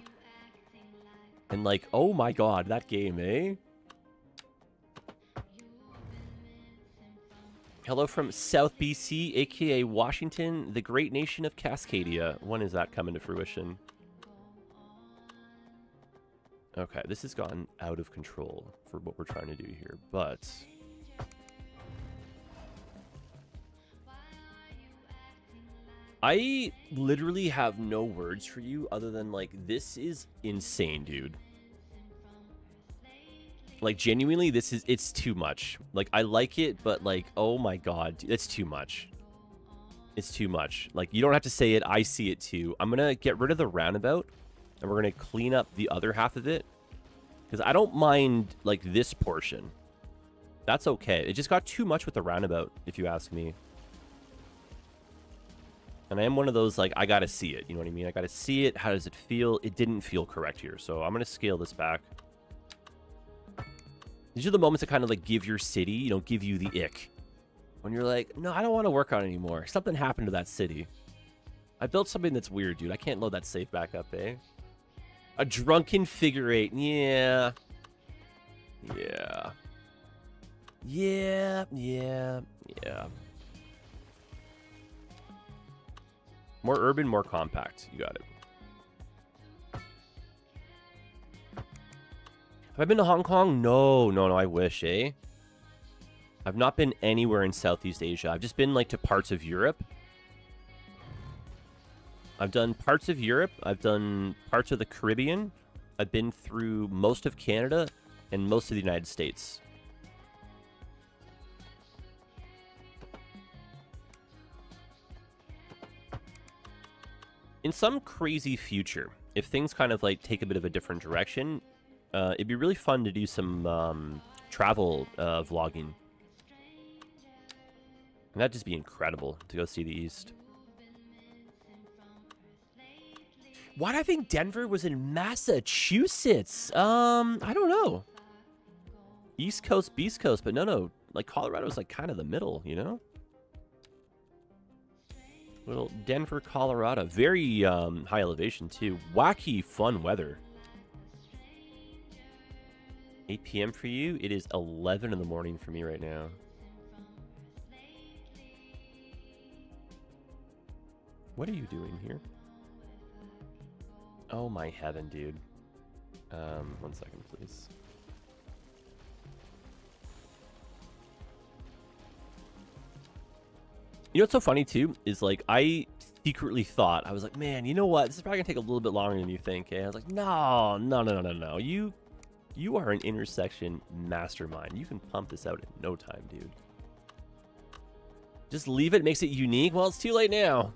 And like, oh my god, that game, eh? Hello from South BC, aka Washington, the great nation of Cascadia. When is that coming to fruition? Okay, this has gotten out of control for what we're trying to do here, but I literally have no words for you other than like, this is insane, dude. Like, genuinely, it's too much. Like, I like it, but like, oh my god, it's too much. It's too much. Like, you don't have to say it, I see it too. I'm gonna get rid of the roundabout, and we're gonna clean up the other half of it. Because I don't mind, like, this portion. That's okay. It just got too much with the roundabout, if you ask me. And I am one of those, like, I gotta see it. You know what I mean? I gotta see it. How does it feel? It didn't feel correct here. So I'm gonna scale this back. These are the moments that kind of, like, give your city, you know, give you the ick. When you're like, no, I don't want to work on it anymore. Something happened to that city. I built something that's weird, dude. I can't load that safe back up, eh? A drunken figure eight. Yeah. Yeah. Yeah. Yeah. Yeah. More urban, more compact. You got it. Have I been to Hong Kong? No, no, no. I wish, eh? I've not been anywhere in Southeast Asia. I've just been, like, to parts of Europe. I've done parts of Europe. I've done parts of the Caribbean. I've been through most of Canada and most of the United States. In some crazy future, if things kind of, like, take a bit of a different direction, it'd be really fun to do some travel vlogging. And that'd just be incredible to go see the East. Why do I think Denver was in Massachusetts? I don't know. East Coast, Beast Coast, but no. Like, Colorado's like kind of the middle, you know? Little Denver, Colorado. Very high elevation, too. Wacky, fun weather. 8 p.m. for you? It is 11 in the morning for me right now. What are you doing here? Oh, my heaven, dude. 1 second, please. You know what's so funny, too, is, like, I secretly thought, I was like, man, you know what? This is probably going to take a little bit longer than you think. And I was like, no. You are an intersection mastermind. You can pump this out in no time, dude. Just leave it. Makes it unique. Well, it's too late now.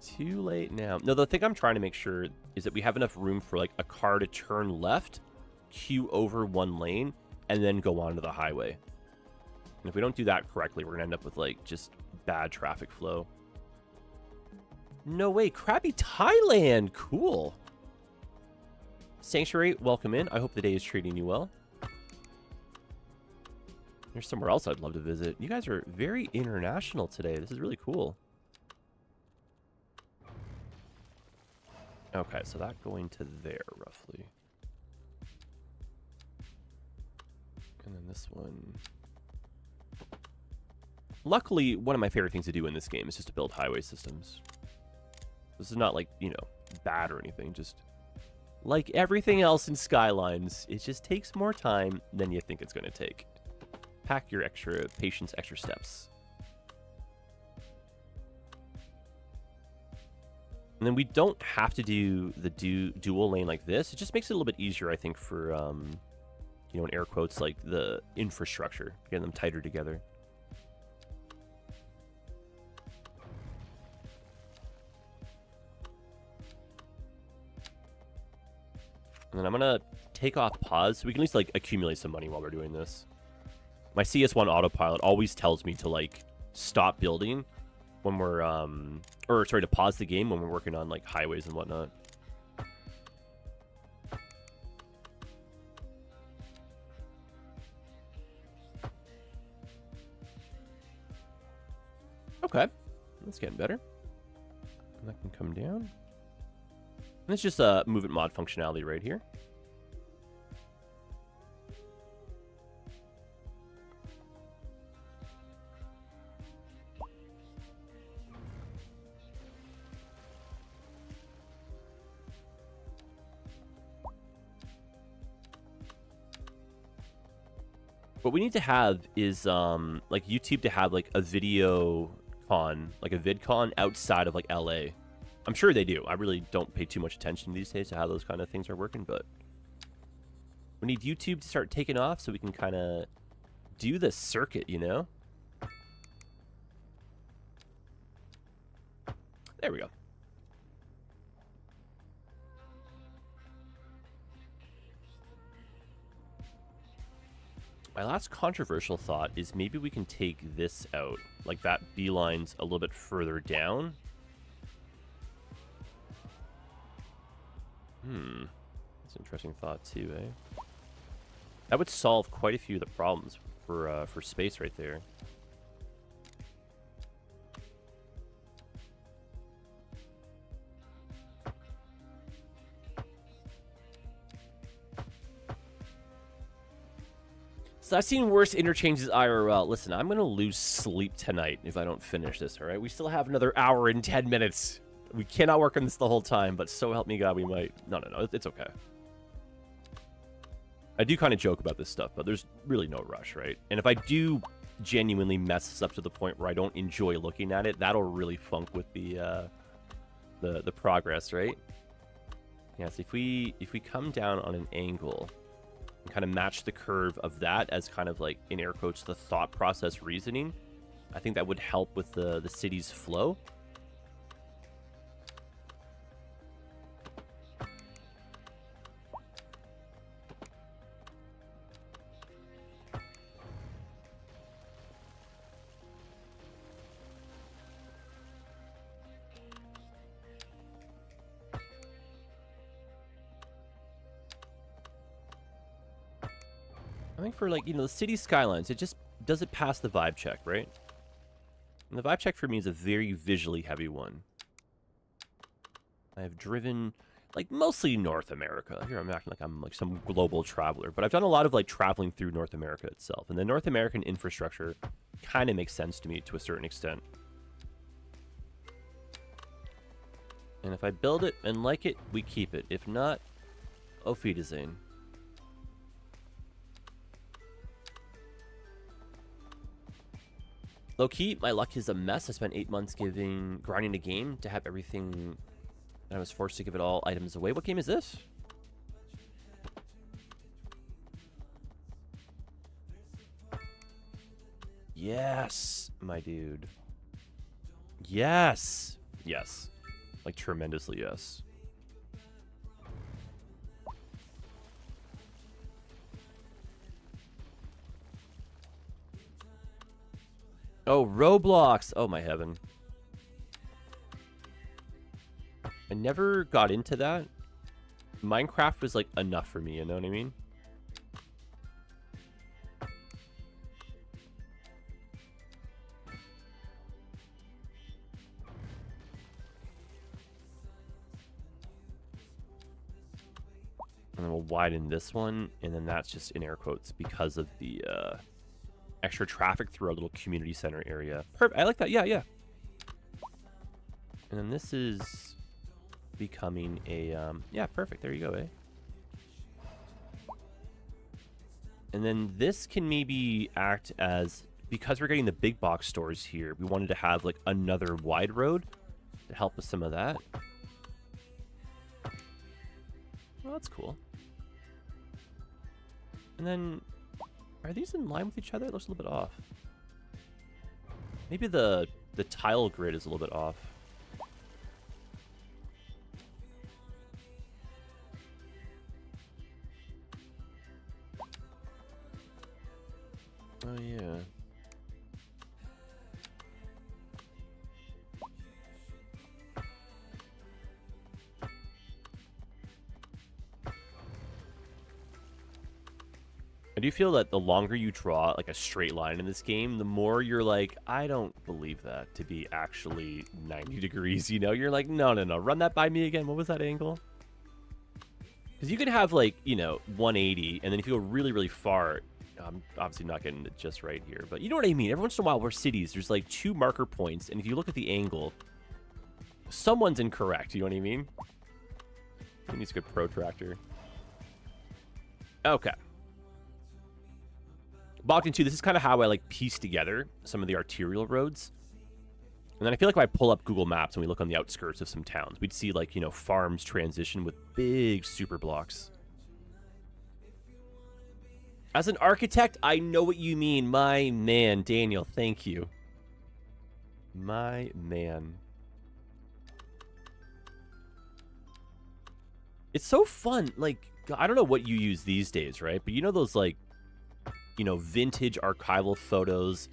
Too late now. No, the thing I'm trying to make sure is that we have enough room for, like, a car to turn left, queue over one lane, and then go onto the highway. And if we don't do that correctly, we're going to end up with, like, just bad traffic flow. No way. Krabby Thailand. Cool. Sanctuary, welcome in. I hope the day is treating you well. There's somewhere else I'd love to visit. You guys are very international today. This is really cool. Okay, so that going to there, roughly. And then this one. Luckily, one of my favorite things to do in this game is just to build highway systems. This is not, like, you know, bad or anything. Just like everything else in Skylines, it just takes more time than you think it's going to take. Pack your extra patience, extra steps. And then we don't have to do the dual lane like this. It just makes it a little bit easier, I think, for, you know, in air quotes, like the infrastructure, getting them tighter together. And then I'm going to take off pause so we can at least, like, accumulate some money while we're doing this. My CS1 autopilot always tells me to, like, stop building when we're, or sorry, to pause the game when we're working on, like, highways and whatnot. Okay, that's getting better. And that can come down. And it's just a move it mod functionality right here. What we need to have is like YouTube to have like a video con, like a VidCon outside of like LA. I'm sure they do. I really don't pay too much attention these days to how those kind of things are working, but we need YouTube to start taking off so we can kind of do the circuit, you know? There we go. My last controversial thought is maybe we can take this out. Like that beeline's a little bit further down. That's an interesting thought too, eh? That would solve quite a few of the problems for space right there. So I've seen worse interchanges IRL. Listen, I'm going to lose sleep tonight if I don't finish this, all right? We still have another hour and 10 minutes. We cannot work on this the whole time, but so help me God, we might. No, it's okay. I do kind of joke about this stuff, but there's really no rush, right? And if I do genuinely mess this up to the point where I don't enjoy looking at it, that'll really funk with the progress, right? Yes, if we come down on an angle and kind of match the curve of that as kind of like, in air quotes, the thought process reasoning, I think that would help with the city's flow. I think for, like, you know, the city skylines, it just doesn't pass the vibe check, right? And the vibe check for me is a very visually heavy one. I have driven, like, mostly North America. Here I'm acting like I'm, like, some global traveler. But I've done a lot of, like, traveling through North America itself. And the North American infrastructure kind of makes sense to me to a certain extent. And if I build it and like it, we keep it. If not, auf Wiedersehen. Low-key, my luck is a mess. I spent 8 months grinding a game to have everything, and I was forced to give it all items away. What game is this? Yes, my dude. Yes. Yes. Like, tremendously yes. Oh, Roblox. Oh, my heaven. I never got into that. Minecraft was, like, enough for me, you know what I mean? And then we'll widen this one, and then that's just in air quotes because of the extra traffic through our little community center area. Perfect. I like that. Yeah, yeah. And then this is becoming a yeah, perfect. There you go, eh? And then this can maybe act as, because we're getting the big box stores here, we wanted to have like another wide road to help with some of that. Well, that's cool. And then, are these in line with each other? It looks a little bit off. Maybe the tile grid is a little bit off. Oh, yeah. I do feel that the longer you draw like a straight line in this game, the more you're like, I don't believe that to be actually 90 degrees, you know? You're like, no, no, no, run that by me again. What was that angle? Because you can have like, you know, 180, and then if you go really, really far, I'm obviously not getting it just right here, but you know what I mean? Every once in a while, we're cities, there's like 2 marker points, and if you look at the angle, someone's incorrect, you know what I mean? He needs a good protractor. Okay. Bogdan 2, this is kind of how I like piece together some of the arterial roads. And then I feel like if I pull up Google Maps and we look on the outskirts of some towns, we'd see like, you know, farms transition with big super blocks. As an architect, I know what you mean. My man, Daniel, thank you. My man. It's so fun. Like, I don't know what you use these days, right? But you know those like, you know, vintage archival photos,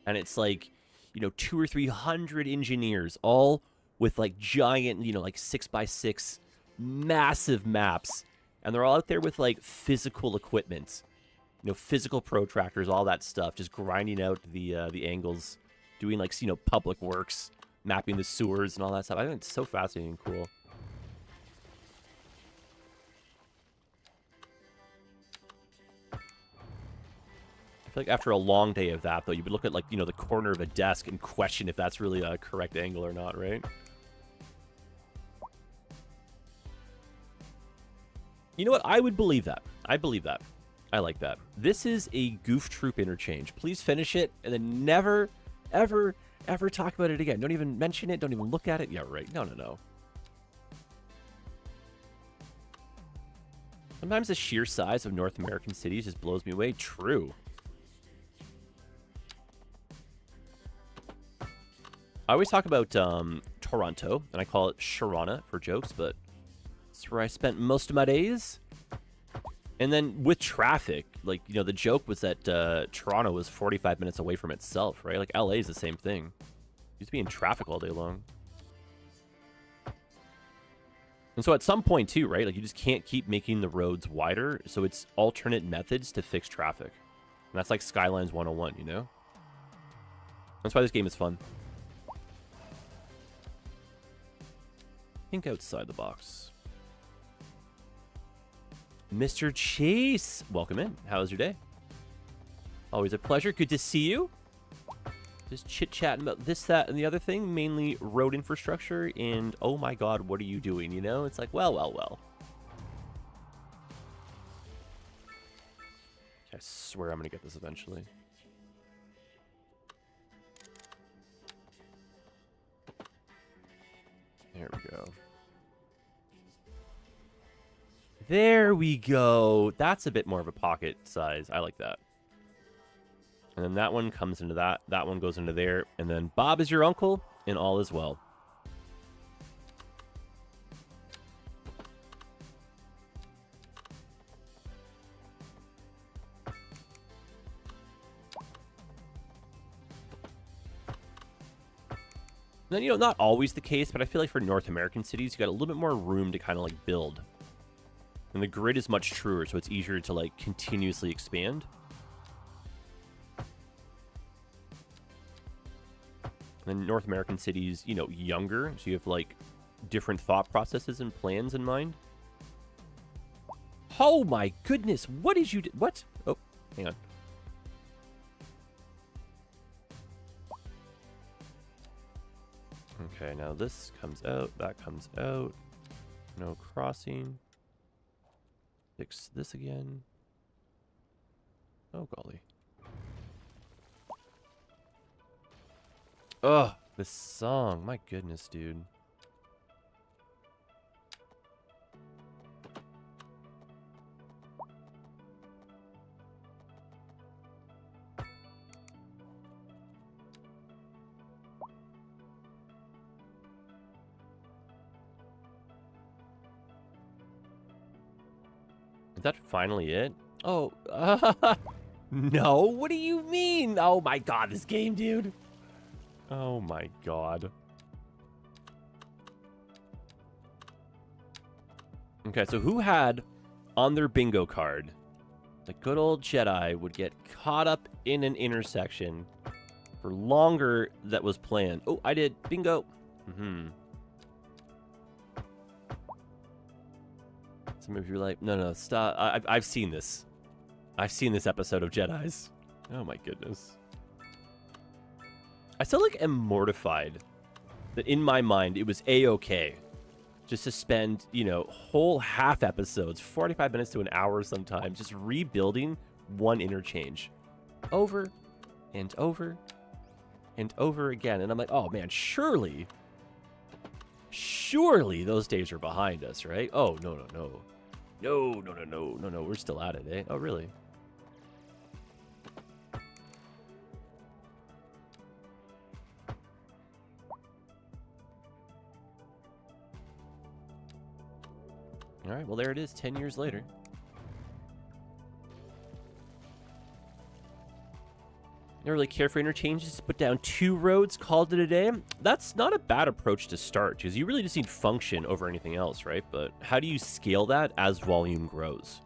and it's like, you know, 200 or 300 engineers all with like giant, you know, like 6x6 massive maps, and they're all out there with like physical equipment, you know, physical protractors, all that stuff, just grinding out the angles, doing like, you know, public works, mapping the sewers and all that stuff. I think it's so fascinating and cool. I feel like after a long day of that, though, you would look at, like, you know, the corner of a desk and question if that's really a correct angle or not, right? You know what? I would believe that. I believe that. I like that. This is a Goof Troop interchange. Please finish it and then never, ever, ever talk about it again. Don't even mention it. Don't even look at it. Yeah, right. No, no, no. Sometimes the sheer size of North American cities just blows me away. True. I always talk about Toronto, and I call it Sharona for jokes, but it's where I spent most of my days. And then with traffic, like, you know, the joke was that Toronto was 45 minutes away from itself, right? Like, LA is the same thing. Used to be in traffic all day long. And so at some point too, right? Like you just can't keep making the roads wider. So it's alternate methods to fix traffic. And that's like Skylines 101, you know? That's why this game is fun. Think outside the box. Mr. Chase, welcome in. How's your day? Always a pleasure. Good to see you. Just chit-chatting about this, that, and the other thing. Mainly road infrastructure. And, oh my god, what are you doing? You know? It's like, well, well, well. I swear I'm going to get this eventually. There we go. There we go. That's a bit more of a pocket size. I like that. And then that one comes into that. That one goes into there. And then Bob is your uncle, and all is well. And then, you know, not always the case, but I feel like for North American cities, you got a little bit more room to kind of like build. And the grid is much truer, so it's easier to like continuously expand. And North American cities, you know, younger, so you have like different thought processes and plans in mind. Oh my goodness, what did you do? What? Oh, hang on. Okay, now this comes out, that comes out. No crossing. Fix this again. Oh, golly. Ugh, this song. My goodness, dude. Is that finally it? Oh, no. What do you mean? Oh my god, this game, dude. Oh my god. Okay, so who had on their bingo card the good old Jedi would get caught up in an intersection for longer that was planned? Oh, I did. Bingo. Some of you are like, no, stop. I've seen this. I've seen this episode of Jedis. Oh my goodness. I still like am mortified that in my mind it was a-okay just to spend, you know, whole half episodes, 45 minutes to an hour sometimes, just rebuilding one interchange over and over and over again. And I'm like, oh man, surely those days are behind us, right? Oh, no. No, we're still at it, eh? Oh, really? All right, well, there it is, 10 years later. Don't really care for interchanges, put down 2 roads, called it a day. That's not a bad approach to start, because you really just need function over anything else, right? But how do you scale that as volume grows?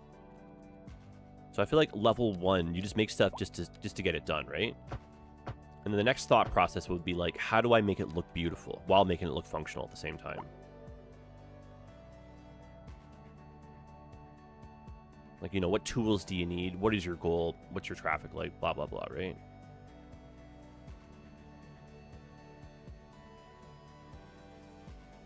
So I feel like level 1, you just make stuff just to get it done, right? And then the next thought process would be like, how do I make it look beautiful while making it look functional at the same time? Like, you know, what tools do you need? What is your goal? What's your traffic like? Blah, blah, blah, right?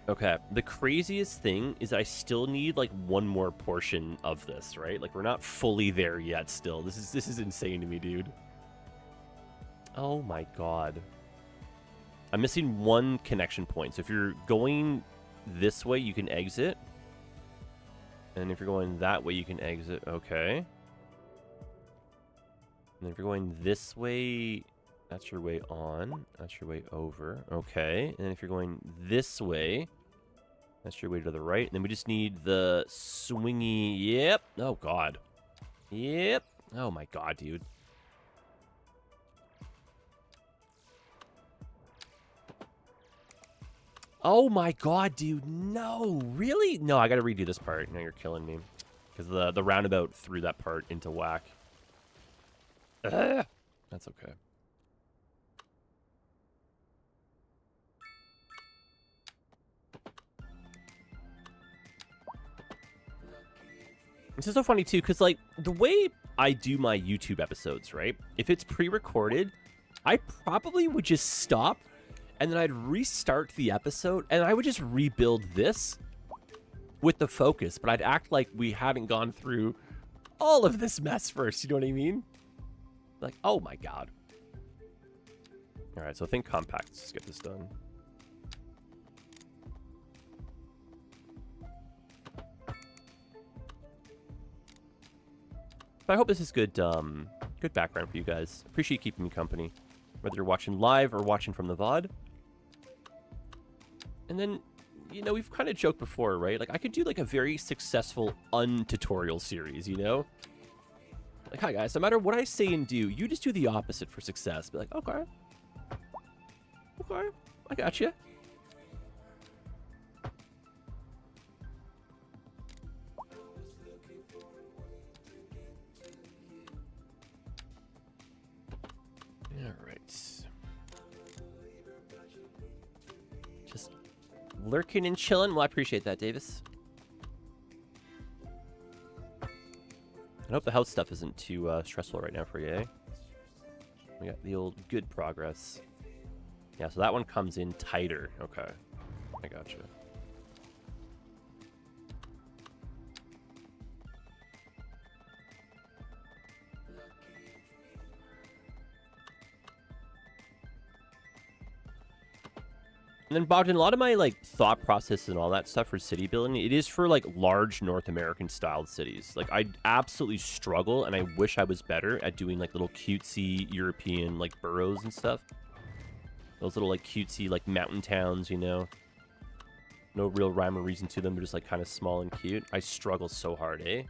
Okay, the craziest thing is I still need like one more portion of this, right? Like we're not fully there yet still. This is insane to me, dude. Oh my god. I'm missing one connection point. So if you're going this way, you can exit. And if you're going that way, you can exit. Okay. And then if you're going this way, that's your way on. That's your way over. Okay. And then if you're going this way, that's your way to the right. And then we just need the swingy. Yep. Oh, God. Yep. Oh, my God, dude. Oh my god, dude. No, really? No, I gotta redo this part. No, you're killing me. Because the roundabout threw that part into whack. Ugh. That's okay. This is so funny, too, because, like, the way I do my YouTube episodes, right? If it's pre-recorded, I probably would just stop, and then I'd restart the episode, and I would just rebuild this with the focus, but I'd act like we hadn't gone through all of this mess first, you know what I mean? Like, oh my god. Alright, so think compact. Let's get this done. But I hope this is good, good background for you guys. Appreciate keeping me company. Whether you're watching live or watching from the VOD. And then, you know, we've kind of joked before, right? Like, I could do, like, a very successful untutorial series, you know? Like, hi, guys. No matter what I say and do, you just do the opposite for success. Be like, okay. Okay. I got you. Just lurking and chilling. Well, I appreciate that, Davis. I hope the house stuff isn't too stressful right now for you, eh? We got the old good progress. Yeah, so that one comes in tighter. Okay. I gotcha. And then, Bogdan, a lot of my, like, thought process and all that stuff for city building, it is for, like, large North American-styled cities. Like, I absolutely struggle, and I wish I was better at doing, like, little cutesy European, like, boroughs and stuff. Those little, like, cutesy, like, mountain towns, you know? No real rhyme or reason to them. They're just, like, kind of small and cute. I struggle so hard, eh?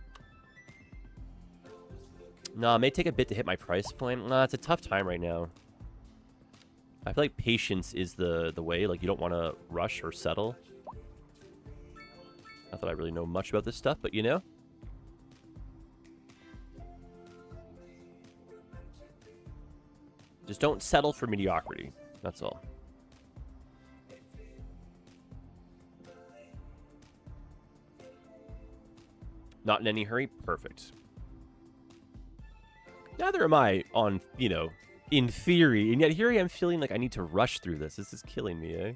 No, it may take a bit to hit my price point. Nah, it's a tough time right now. I feel like patience is the way. Like, you don't want to rush or settle. Not that I really know much about this stuff, but you know. Just don't settle for mediocrity. That's all. Not in any hurry? Perfect. Neither am I on, you know, in theory, and yet here I am feeling like I need to rush through this. This is killing me, eh?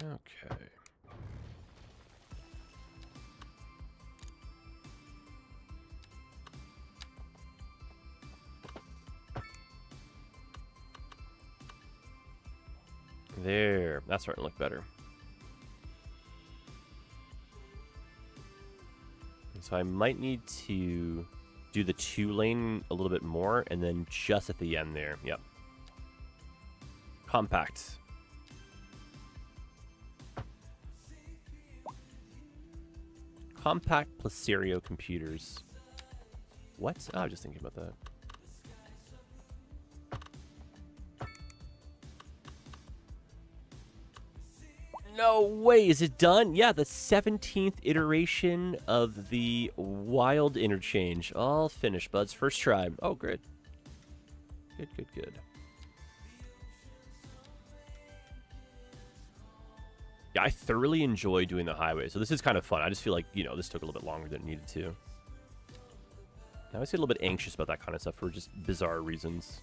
Okay. There. That's starting to look better. So I might need to do the 2-lane a little bit more, and then just at the end there. Yep. Compact. Compact plus stereo computers. What? Oh, I was just thinking about that. No way, is it done? Yeah, the 17th iteration of the wild interchange. All finished, buds. First try. Oh, good. Good, good, good. Yeah, I thoroughly enjoy doing the highway, so this is kind of fun. I just feel like, you know, this took a little bit longer than it needed to. I always get a little bit anxious about that kind of stuff for just bizarre reasons.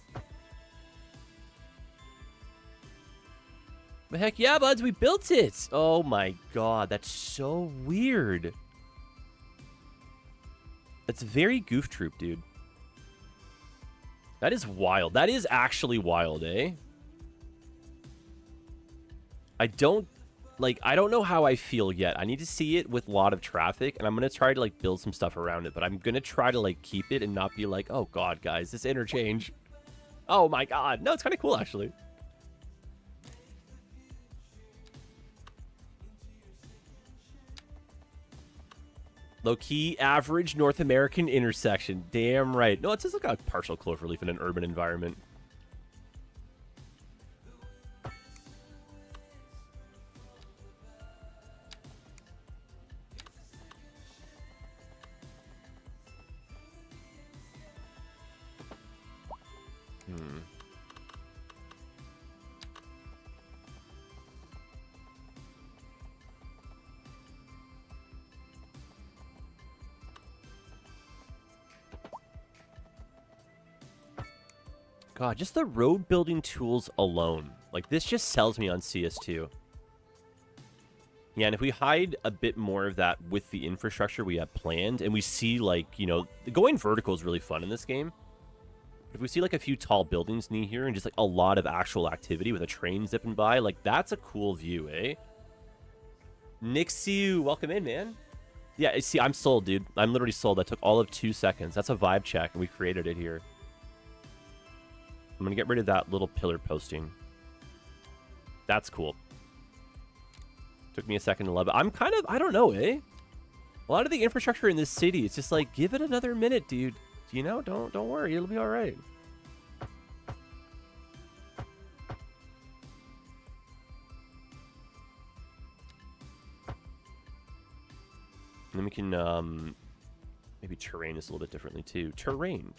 But heck yeah, buds, we built it! Oh my god, that's so weird. That's very Goof Troop, dude. That is wild. That is actually wild, eh? I don't know how I feel yet. I need to see it with a lot of traffic, and I'm going to try to, like, build some stuff around it. But I'm going to try to, like, keep it and not be like, oh god, guys, this interchange. Oh my god. No, it's kind of cool, actually. Low-key average North American intersection. Damn right. No, it's just like a partial cloverleaf in an urban environment. God, just the road building tools alone. Like, this just sells me on CS2. Yeah, and if we hide a bit more of that with the infrastructure we have planned, and we see, like, you know, going vertical is really fun in this game. If we see, like, a few tall buildings near here and just, like, a lot of actual activity with a train zipping by, like, that's a cool view, eh? Nixiu, welcome in, man. Yeah, see, I'm sold, dude. I'm literally sold. That took all of 2 seconds. That's a vibe check, and we created it here. I'm going to get rid of that little pillar posting. That's cool. Took me a second to love it. I'm kind of, I don't know, eh? A lot of the infrastructure in this city, it's just like, give it another minute, dude. You know, don't worry. It'll be all right. And then we can maybe terrain this a little bit differently, too. Terrain.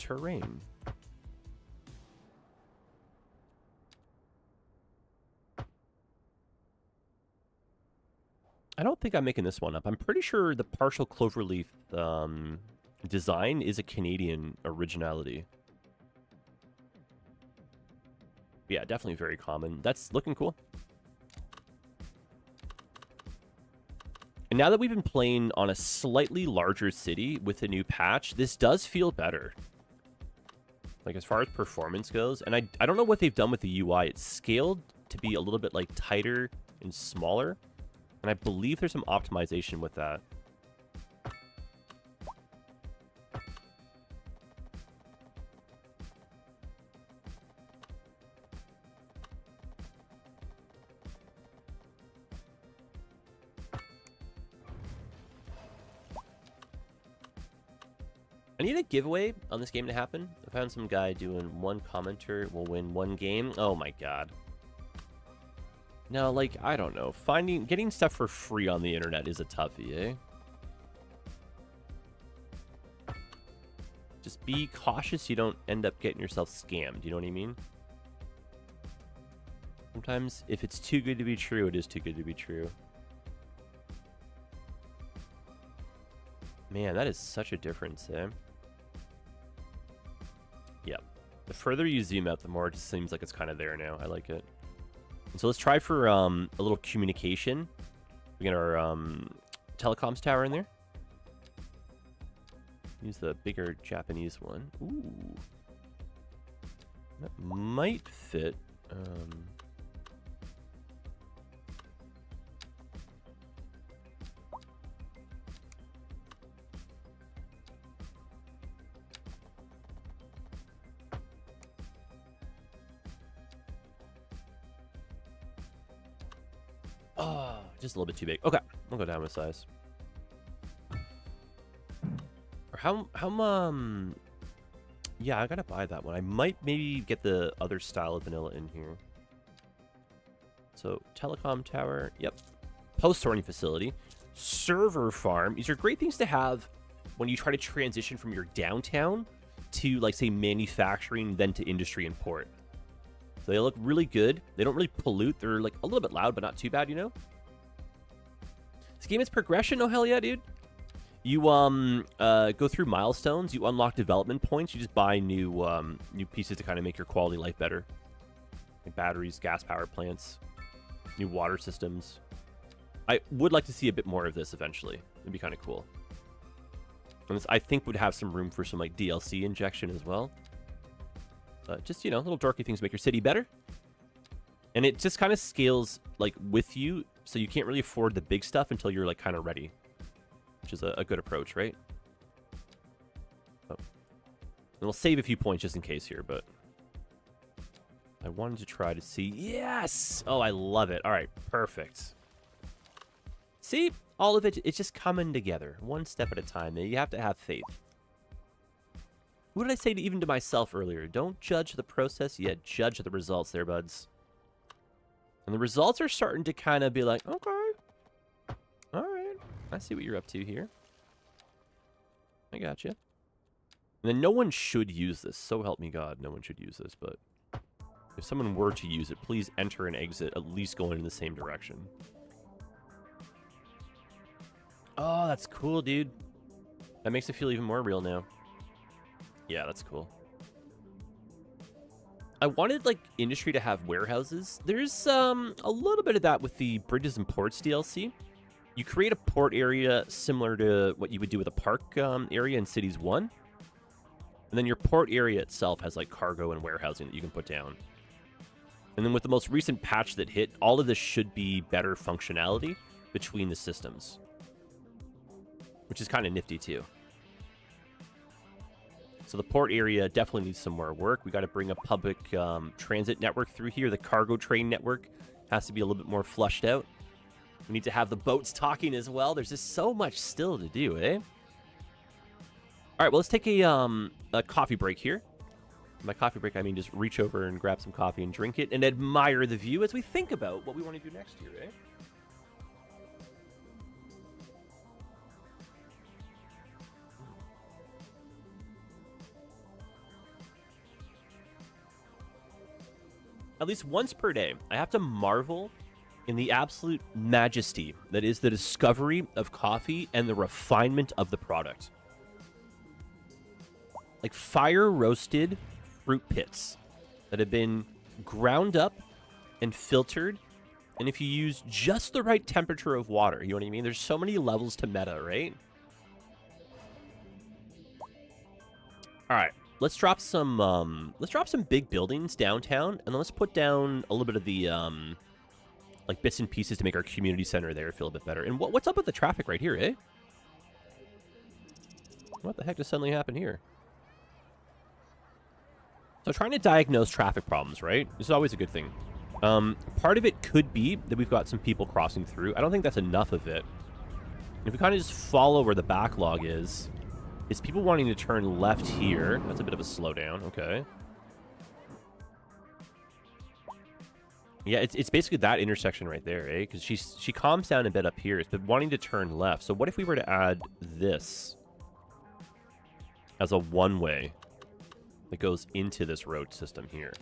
I don't think I'm making this one up. I'm pretty sure the partial cloverleaf design is a Canadian originality. Yeah, definitely very common. That's looking cool. And now that we've been playing on a slightly larger city with a new patch, this does feel better. Like, as far as performance goes. And I don't know what they've done with the UI. It's scaled to be a little bit, like, tighter and smaller. And I believe there's some optimization with that. I need a giveaway on this game to happen. I found some guy doing one commenter will win one game. Oh my god. No, like, I don't know. Getting stuff for free on the internet is a toughie, eh? Just be cautious you don't end up getting yourself scammed, you know what I mean? Sometimes, if it's too good to be true, it is too good to be true. Man, that is such a difference, eh? Yep. The further you zoom out, the more it just seems like it's kind of there now. I like it. So let's try for a little communication. We got our telecoms tower in there. Use the bigger Japanese one. Ooh. That might fit. Oh, just a little bit too big. Okay, we'll go down with size. Or how yeah, I gotta buy that one. I might maybe get the other style of vanilla in here. So, telecom tower, yep. Post sorting facility. Server farm. These are great things to have when you try to transition from your downtown to, like, say, manufacturing, then to industry and port. So they look really good. They don't really pollute. They're, like, a little bit loud, but not too bad, you know? This game is progression. Oh, hell yeah, dude. You go through milestones. You unlock development points. You just buy new pieces to kind of make your quality of life better. Like batteries, gas power plants, new water systems. I would like to see a bit more of this eventually. It'd be kind of cool. And this, I think, would have some room for some, like, DLC injection as well. Just, you know, little dorky things to make your city better. And it just kind of scales, like, with you, so you can't really afford the big stuff until you're, like, kind of ready. Which is a good approach, right? Oh. And we'll save a few points just in case here, but I wanted to try to see... Yes! Oh, I love it. All right, perfect. See? All of it, it's just coming together, one step at a time. You have to have faith. What did I say even to myself earlier? Don't judge the process, yet judge the results there, buds. And the results are starting to kind of be like, okay, all right, I see what you're up to here. I got you. And then no one should use this. So help me God, no one should use this. But if someone were to use it, please enter and exit, at least going in the same direction. Oh, that's cool, dude. That makes it feel even more real now. Yeah, that's cool. I wanted, like, industry to have warehouses. There's a little bit of that with the Bridges and Ports DLC. You create a port area similar to what you would do with a park area in Cities 1. And then your port area itself has, like, cargo and warehousing that you can put down. And then with the most recent patch that hit, all of this should be better functionality between the systems. Which is kind of nifty, too. So the port area definitely needs some more work. We got to bring a public transit network through here. The cargo train network has to be a little bit more flushed out. We need to have the boats talking as well. There's just so much still to do, eh? All right, well, let's take a coffee break here. By coffee break, I mean just reach over and grab some coffee and drink it and admire the view as we think about what we want to do next year, eh? At least once per day, I have to marvel in the absolute majesty that is the discovery of coffee and the refinement of the product. Like fire-roasted fruit pits that have been ground up and filtered. And if you use just the right temperature of water, you know what I mean? There's so many levels to meta, right? All right. Let's drop some big buildings downtown, and then let's put down a little bit of the like bits and pieces to make our community center there feel a bit better. And what's up with the traffic right here, eh? What the heck just suddenly happened here? So trying to diagnose traffic problems, right? This is always a good thing. Part of it could be that we've got some people crossing through. I don't think that's enough of it. If we kind of just follow where the backlog is people wanting to turn left here. That's a bit of a slowdown. Okay. Yeah, it's basically that intersection right there, eh? Because she calms down a bit up here. It's been wanting to turn left. So what if we were to add this as a one-way that goes into this road system here?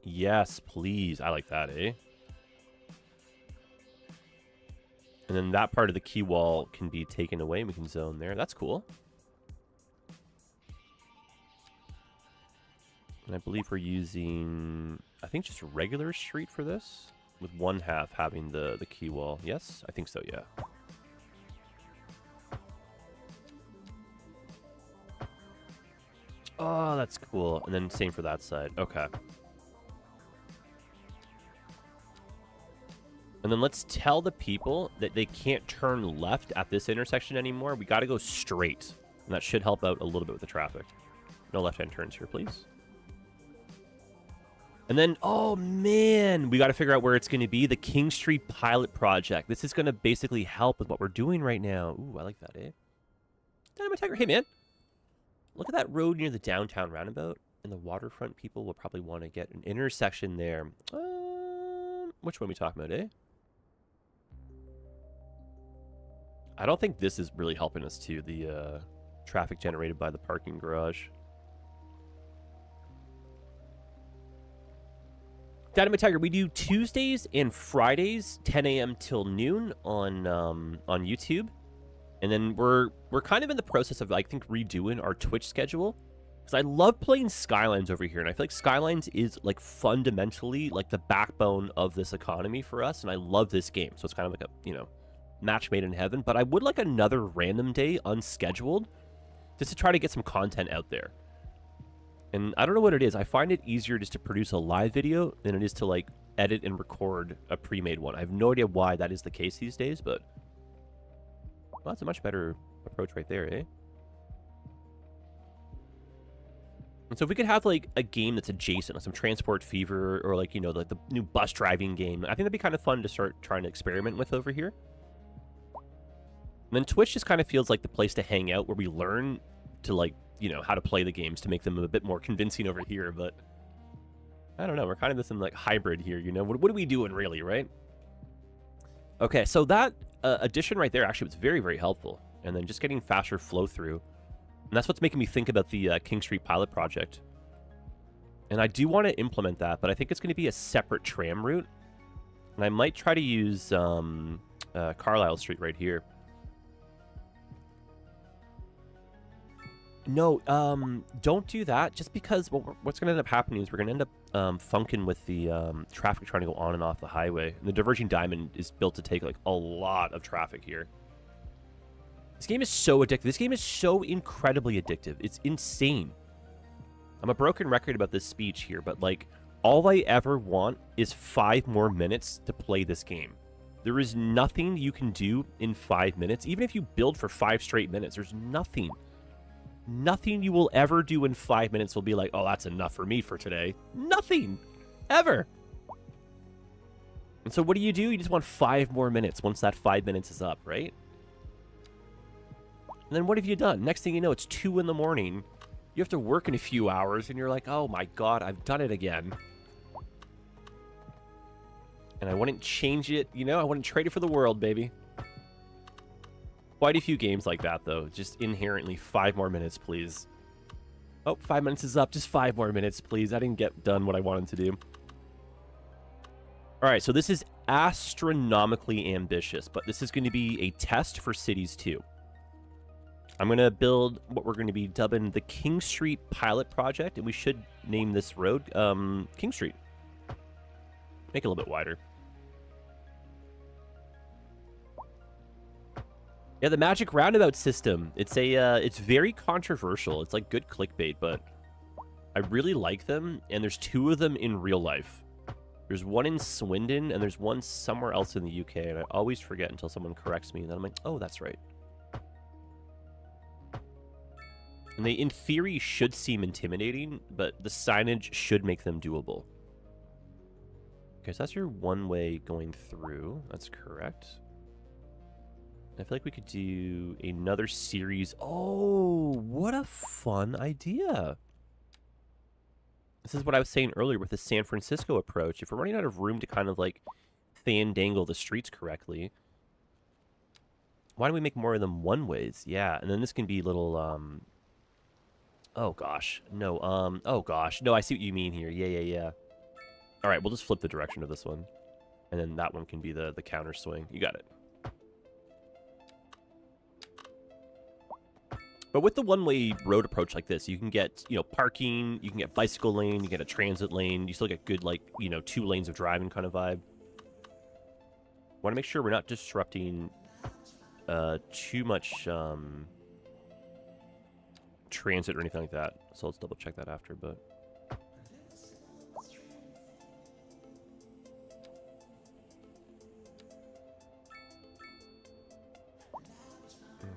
Yes, please. I like that, eh? And then that part of the key wall can be taken away. We can zone there. That's cool. And I believe we're using, I think, just regular street for this, with one half having the key wall. Yes, I think so, yeah. Oh, that's cool. And then same for that side. Okay. And then let's tell the people that they can't turn left at this intersection anymore. We got to go straight. And that should help out a little bit with the traffic. No left-hand turns here, please. And then, oh man, we got to figure out where it's going to be. The King Street Pilot Project. This is going to basically help with what we're doing right now. Ooh, I like that, eh? Dynamite Tiger. Hey, man. Look at that road near the downtown roundabout. And the waterfront people will probably want to get an intersection there. Which one are we talking about, eh? I don't think this is really helping us, too. The traffic generated by the parking garage. Dynamite Tiger, we do Tuesdays and Fridays, 10 a.m. till noon on YouTube. And then we're kind of in the process of, I think, redoing our Twitch schedule. Because I love playing Skylines over here. And I feel like Skylines is, like, fundamentally, like, the backbone of this economy for us. And I love this game. So it's kind of like a, you know, match made in heaven. But I would like another random day, unscheduled, just to try to get some content out there. And I don't know what it is. I find it easier just to produce a live video than it is to, like, edit and record a pre-made one. I have no idea why that is the case these days, but... well, that's a much better approach right there, eh? And so if we could have like a game that's adjacent, like some Transport Fever or like, you know, like the new bus driving game, I think that'd be kind of fun to start trying to experiment with over here. And then Twitch just kind of feels like the place to hang out where we learn to like, you know, how to play the games to make them a bit more convincing over here. But I don't know. We're kind of this in like hybrid here, you know? What are we doing really, right? Okay, so that addition right there actually was very, very helpful. And then just getting faster flow through. And that's what's making me think about the King Street pilot project. And I do want to implement that, but I think it's going to be a separate tram route. And I might try to use Carlisle Street right here. No, don't do that, just because what's going to end up happening is we're going to end up funking with the traffic trying to go on and off the highway. And the Diverging Diamond is built to take like a lot of traffic here. This game is so addictive. This game is so incredibly addictive. It's insane. I'm a broken record about this speech here, but like all I ever want is 5 more minutes to play this game. There is nothing you can do in 5 minutes. Even if you build for 5 straight minutes, there's nothing. Nothing you will ever do in 5 minutes will be like, oh, that's enough for me for today. Nothing. Ever. And so what do? You just want 5 more minutes once that 5 minutes is up, right? And then what have you done? Next thing you know, it's 2 in the morning. You have to work in a few hours, and you're like, oh my god, I've done it again. And I wouldn't change it, you know? I wouldn't trade it for the world, baby. Quite a few games like that, though. Just inherently 5 more minutes, please. Oh, 5 minutes is up. Just 5 more minutes, please. I didn't get done what I wanted to do. All right, so this is astronomically ambitious, but this is going to be a test for Cities 2. I'm going to build what we're going to be dubbing the King Street Pilot Project, and we should name this road King Street. Make it a little bit wider. Yeah, the magic roundabout system. It's very controversial. It's like good clickbait, but I really like them, and there's 2 of them in real life. There's one in Swindon, and there's one somewhere else in the UK, and I always forget until someone corrects me, and then I'm like, oh, that's right. And they, in theory, should seem intimidating, but the signage should make them doable. Okay, so that's your one way going through. That's correct. I feel like we could do another series. Oh, what a fun idea. This is what I was saying earlier with the San Francisco approach. If we're running out of room to kind of like fandangle the streets correctly, why don't we make more of them one-ways? Yeah, and then this can be little... Oh, gosh. No, oh, gosh. No, I see what you mean here. Yeah. All right, we'll just flip the direction of this one. And then that one can be the counter swing. You got it. But with the one-way road approach like this, you can get, you know, parking, you can get bicycle lane, you get a transit lane, you still get good, like, you know, 2 lanes of driving kind of vibe. Want to make sure we're not disrupting too much transit or anything like that. So let's double check that after, but...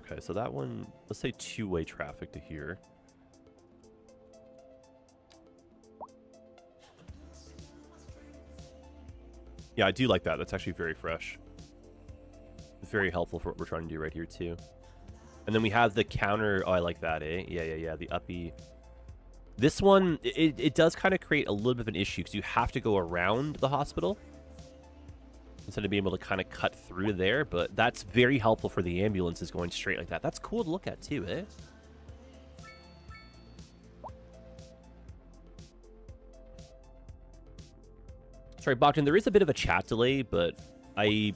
Okay, so that one, let's say 2-way traffic to here. Yeah, I do like that. That's actually very fresh. Very helpful for what we're trying to do right here, too. And then we have the counter. Oh, I like that, eh? Yeah. The uppy. This one, it does kind of create a little bit of an issue because you have to go around the hospital instead of being able to kind of cut through there. But that's very helpful for the ambulances going straight like that. That's cool to look at, too, eh? Sorry, Bogdan, there is a bit of a chat delay, but I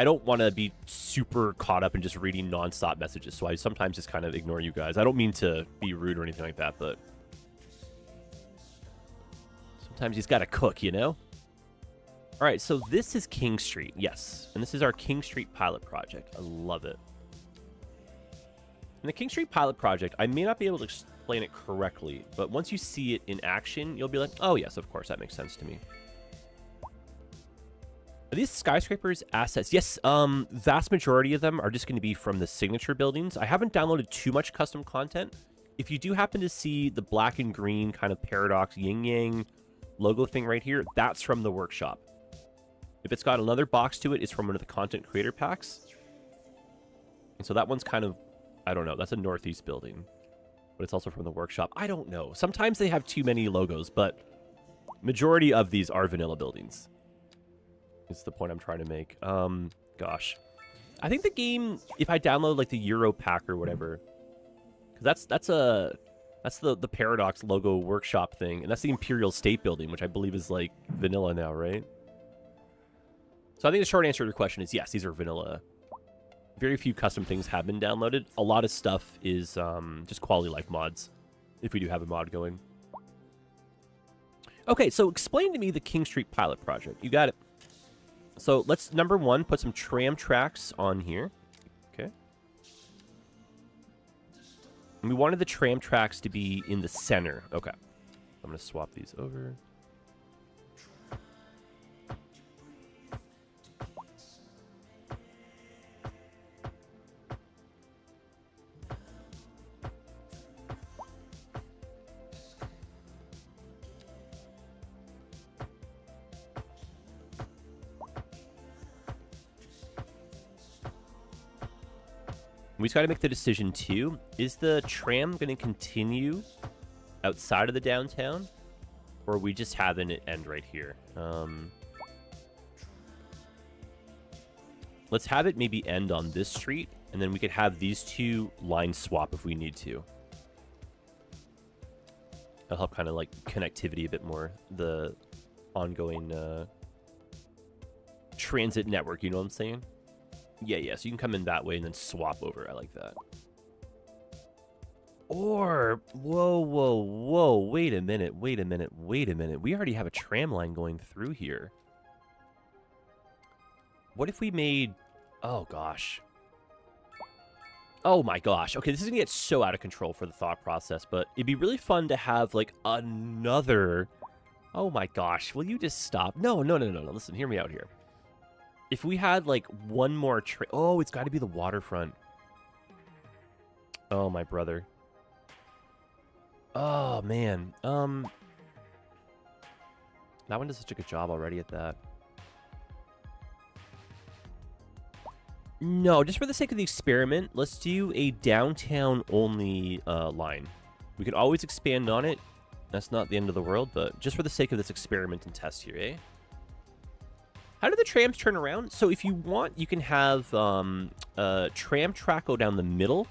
don't want to be super caught up in just reading nonstop messages, so I sometimes just kind of ignore you guys. I don't mean to be rude or anything like that, but sometimes you just gotta cook, you know? All right, so this is King Street, yes, and this is our King Street pilot project. I love it. In the King Street pilot project, I may not be able to explain it correctly, but once you see it in action, you'll be like, oh yes, of course, that makes sense to me. Are these skyscrapers assets? Yes, vast majority of them are just going to be from the signature buildings. I haven't downloaded too much custom content. if you do happen to see the black and green kind of paradox yin-yang logo thing right here, that's from the workshop. If it's got another box to it, it's from one of the content creator packs. And so that one's kind of, I don't know, that's a northeast building. But it's also from the workshop. I don't know. Sometimes they have too many logos, but majority of these are vanilla buildings. That's the point I'm trying to make. Gosh. I think the game, if I download like the Euro pack or whatever, because that's the Paradox logo workshop thing, and that's the Imperial State Building, which I believe is like vanilla now, right? So I think the short answer to your question is yes, these are vanilla. Very few custom things have been downloaded. A lot of stuff is just quality life mods, if we do have a mod going. Okay, so explain to me the King Street pilot project. You got it. So let's, number one, put some tram tracks on here. Okay. And we wanted the tram tracks to be in the center. Okay. I'm going to swap these over. We just got to make the decision, too. Is the tram going to continue outside of the downtown? Or are we just having it end right here? Let's have it maybe end on this street, and then we could have these two lines swap if we need to. That'll help kind of like connectivity a bit more. The ongoing transit network, you know what I'm saying? Yeah, so you can come in that way and then swap over. I like that. Or, whoa, wait a minute. We already have a tram line going through here. What if we made, oh gosh. Oh my gosh. Okay, this is gonna get so out of control for the thought process, but it'd be really fun to have like another, oh my gosh, will you just stop? No, listen, hear me out here. If we had, like, one more train... Oh, it's got to be the waterfront. Oh, my brother. Oh, man. That one does such a good job already at that. No, just for the sake of the experiment, let's do a downtown-only line. We could always expand on it. That's not the end of the world, but just for the sake of this experiment and test here, eh? How do the trams turn around? So if you want, you can have a tram track go down the middle.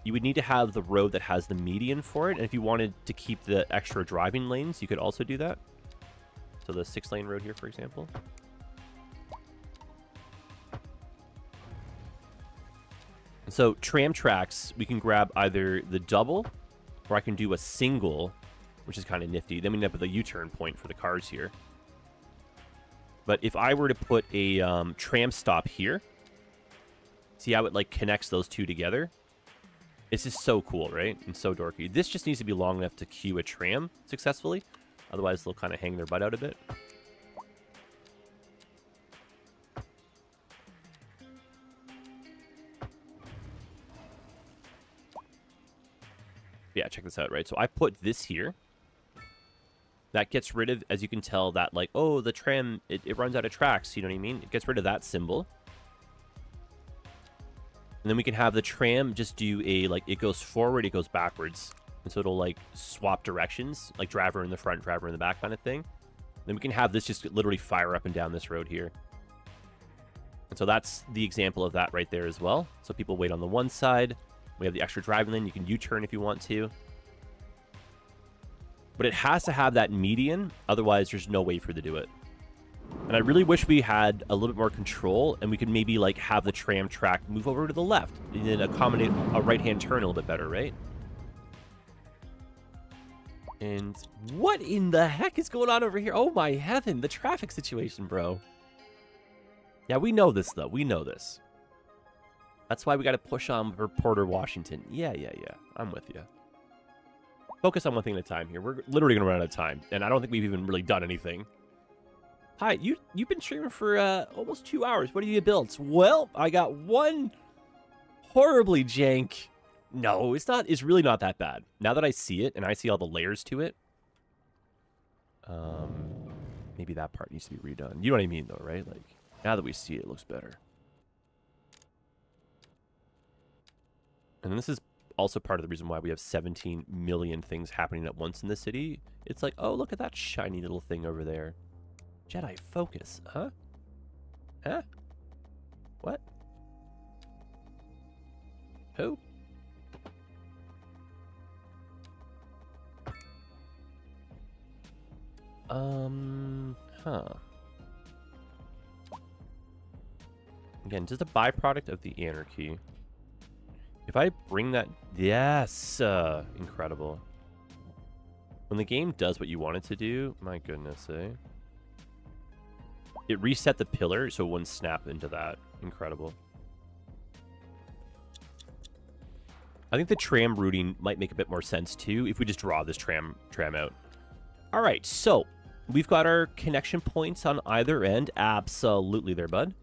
You would need to have the road that has the median for it. And if you wanted to keep the extra driving lanes, you could also do that. So the 6-lane road here, for example. So tram tracks, we can grab either the double, or I can do a single, which is kind of nifty. Then we end up with a U-turn point for the cars here. But if I were to put a tram stop here, see how it like connects those two together? It's just so cool, right? And so dorky. This just needs to be long enough to queue a tram successfully. Otherwise, they'll kind of hang their butt out a bit. Yeah, check this out, right? So I put this here. That gets rid of, as you can tell, that like, oh, the tram, it runs out of tracks, you know what I mean? It gets rid of that symbol. And then we can have the tram just do a, like, it goes forward, it goes backwards. And so it'll, like, swap directions, like driver in the front, driver in the back kind of thing. Then we can have this just literally fire up and down this road here. And so that's the example of that right there as well. So people wait on the one side. We have the extra driving lane. You can U-turn if you want to. But it has to have that median, otherwise there's no way for you to do it. And I really wish we had a little bit more control, and we could maybe like have the tram track move over to the left, and then accommodate a right-hand turn a little bit better, right? And what in the heck is going on over here? Oh my heaven, the traffic situation, bro. Yeah, we know this though, we know this. That's why we gotta push on for Porter, Washington. Yeah, I'm with you. Focus on one thing at a time here. We're literally going to run out of time. And I don't think we've even really done anything. Hi, you've been streaming for almost 2 hours. What have you built? Well, I got one horribly jank No, it's not. It's really not that bad. Now that I see it and I see all the layers to it, maybe that part needs to be redone. You know what I mean, though, right? Like, now that we see it, it looks better. And this is also part of the reason why we have 17 million things happening at once in the city. It's like, oh, look at that shiny little thing over there. Jedi, focus. Huh? Huh? What? Who? Huh. Again, just a byproduct of the anarchy. If I bring that... Yes! Incredible. When the game does what you want it to do, my goodness, eh? It reset the pillar so it wouldn't snap into that. Incredible. I think the tram routing might make a bit more sense, too, if we just draw this tram out. All right, so we've got our connection points on either end. Absolutely there, bud.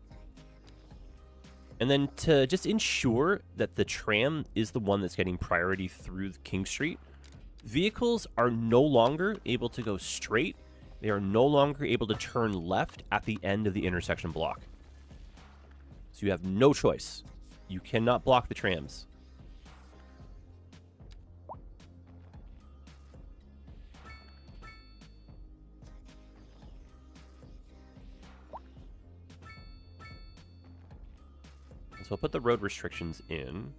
And then to just ensure that the tram is the one that's getting priority through King Street, vehicles are no longer able to go straight. They are no longer able to turn left at the end of the intersection block. So you have no choice. You cannot block the trams. So I'll put the road restrictions in.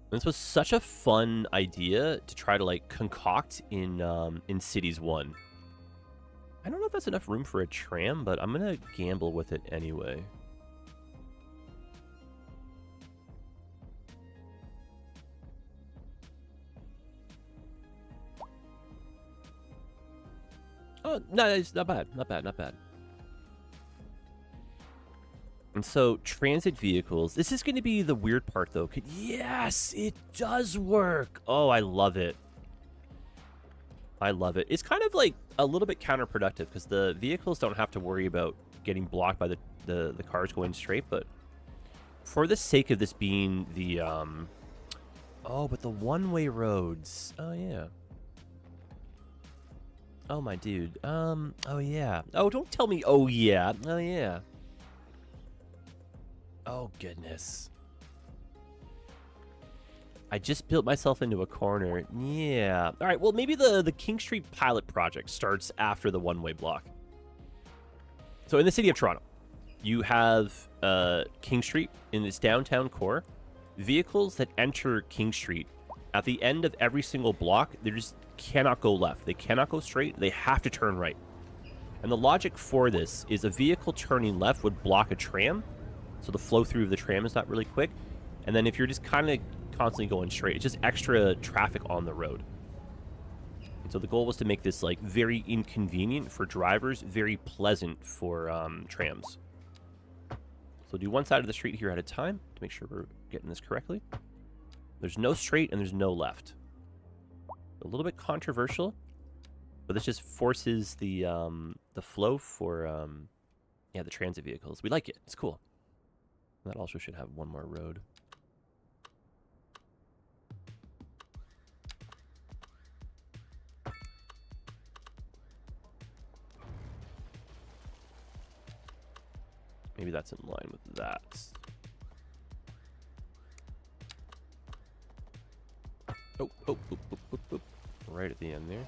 This was such a fun idea to try to like concoct in Cities 1. I don't know if that's enough room for a tram, but I'm gonna gamble with it anyway. Oh, no, it's not bad. Not bad, not bad. And so, transit vehicles. This is going to be the weird part, though. Yes, it does work. Oh, I love it. I love it. It's kind of like a little bit counterproductive because the vehicles don't have to worry about getting blocked by the cars going straight. But for the sake of this being the... Oh, but the one-way roads. Oh, yeah. Oh, my dude. Oh, yeah. Oh, don't tell me, oh, yeah. Oh, yeah. Oh, goodness. I just built myself into a corner. Yeah. All right, well, maybe the King Street pilot project starts after the one-way block. So in the city of Toronto, you have King Street in its downtown core. Vehicles that enter King Street at the end of every single block, they just cannot go left. They cannot go straight. They have to turn right. And the logic for this is a vehicle turning left would block a tram, so the flow through of the tram is not really quick. And then if you're just kind of constantly going straight, it's just extra traffic on the road. And so the goal was to make this like very inconvenient for drivers, very pleasant for trams. So do one side of the street here at a time to make sure we're getting this correctly. There's no straight and there's no left. A little bit controversial, but this just forces the flow for yeah, the transit vehicles. We like it. It's cool. That also should have one more road. Maybe that's in line with that. Oh, oh, oh, oh, oh, oh. Right at the end there.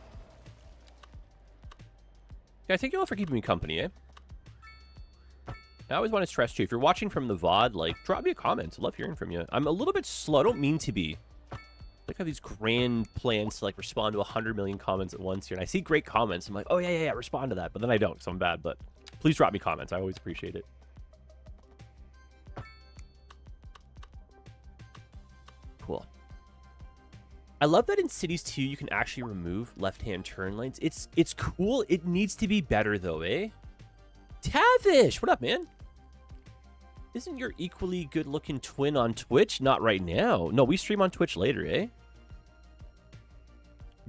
Yeah, thank you all for keeping me company, eh? I always want to stress to you, if you're watching from the VOD, like, drop me a comment. I love hearing from you. I'm a little bit slow. I don't mean to be. Like, I have these grand plans to, like, respond to 100 million comments at once here. And I see great comments. I'm like, oh, yeah, respond to that. But then I don't, so I'm bad. But please drop me comments. I always appreciate it. Cool. I love that in Cities 2, you can actually remove left-hand turn lanes. It's cool. It needs to be better, though, eh? Tavish! What up, man? Isn't your equally good-looking twin on Twitch? Not right now. No, we stream on Twitch later, eh?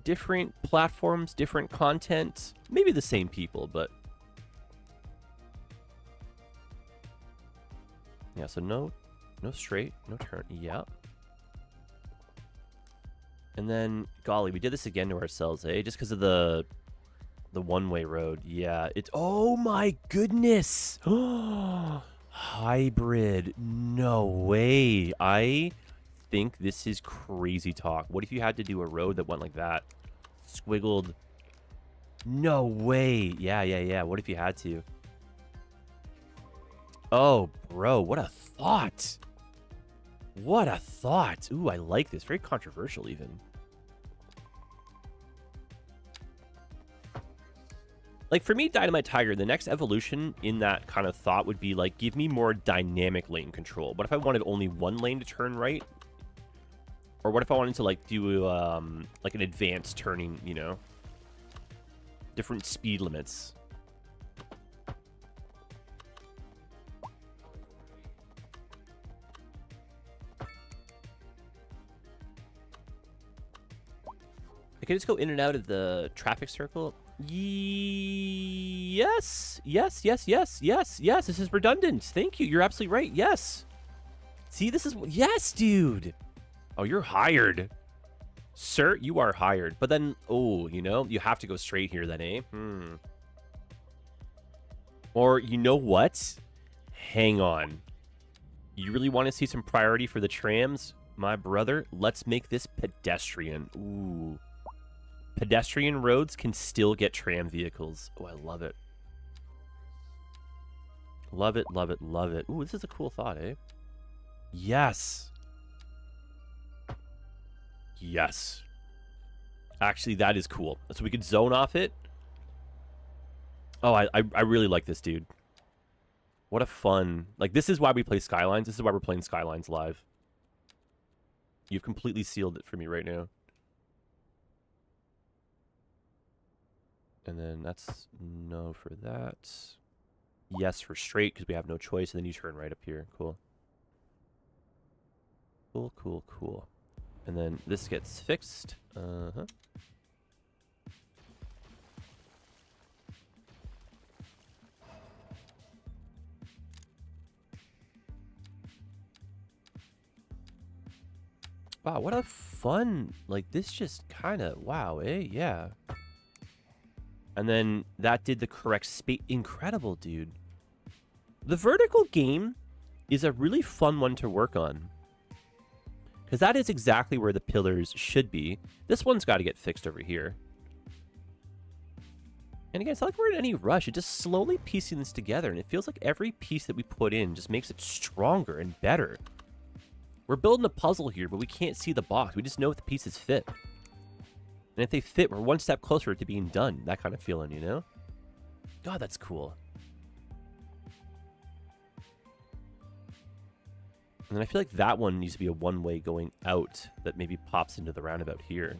Different platforms, different content. Maybe the same people, but Yeah, so no straight, no turn. Yeah. And then, golly, we did this again to ourselves, eh? Just because of the one-way road. Yeah, it's... Oh, my goodness! Hybrid. No way. I think this is crazy talk. What if you had to do a road that went like that? Squiggled. No way. Yeah. What if you had to? Oh, bro, what a thought. What a thought. Ooh, I like this. Very controversial, even. Like, for me, Dynamite Tiger, the next evolution in that kind of thought would be, like, give me more dynamic lane control. What if I wanted only one lane to turn right? Or what if I wanted to, like, do, like, an advanced turning, you know? Different speed limits. I can just go in and out of the traffic circle. Yes. This is redundant. Thank you. You're absolutely right. Yes. See, this is... Yes, dude. Oh, you're hired. Sir, you are hired. But then, oh, you know, you have to go straight here then, eh? Or, you know what? Hang on. You really want to see some priority for the trams? My brother, let's make this pedestrian. Ooh. Pedestrian roads can still get tram vehicles. Oh, I love it. Love it. Ooh, this is a cool thought, eh? Yes. Yes. Actually, that is cool. So we could zone off it. Oh, I really like this, dude. What a fun... Like, this is why we play Skylines. This is why we're playing Skylines live. You've completely sealed it for me right now. And then that's no for that. Yes for straight, because we have no choice. And then you turn right up here. Cool. Cool. And then this gets fixed. Wow, what a fun... Like, this just kind of... Wow, eh? Yeah. And then that did the correct space. Incredible, dude. The vertical game is a really fun one to work on. Because that is exactly where the pillars should be. This one's got to get fixed over here. And again, it's not like we're in any rush. It's just slowly piecing this together. And it feels like every piece that we put in just makes it stronger and better. We're building a puzzle here, but we can't see the box. We just know if the pieces fit. And if they fit, we're one step closer to being done. That kind of feeling, you know? God, that's cool. And then I feel like that one needs to be a one-way going out that maybe pops into the roundabout here.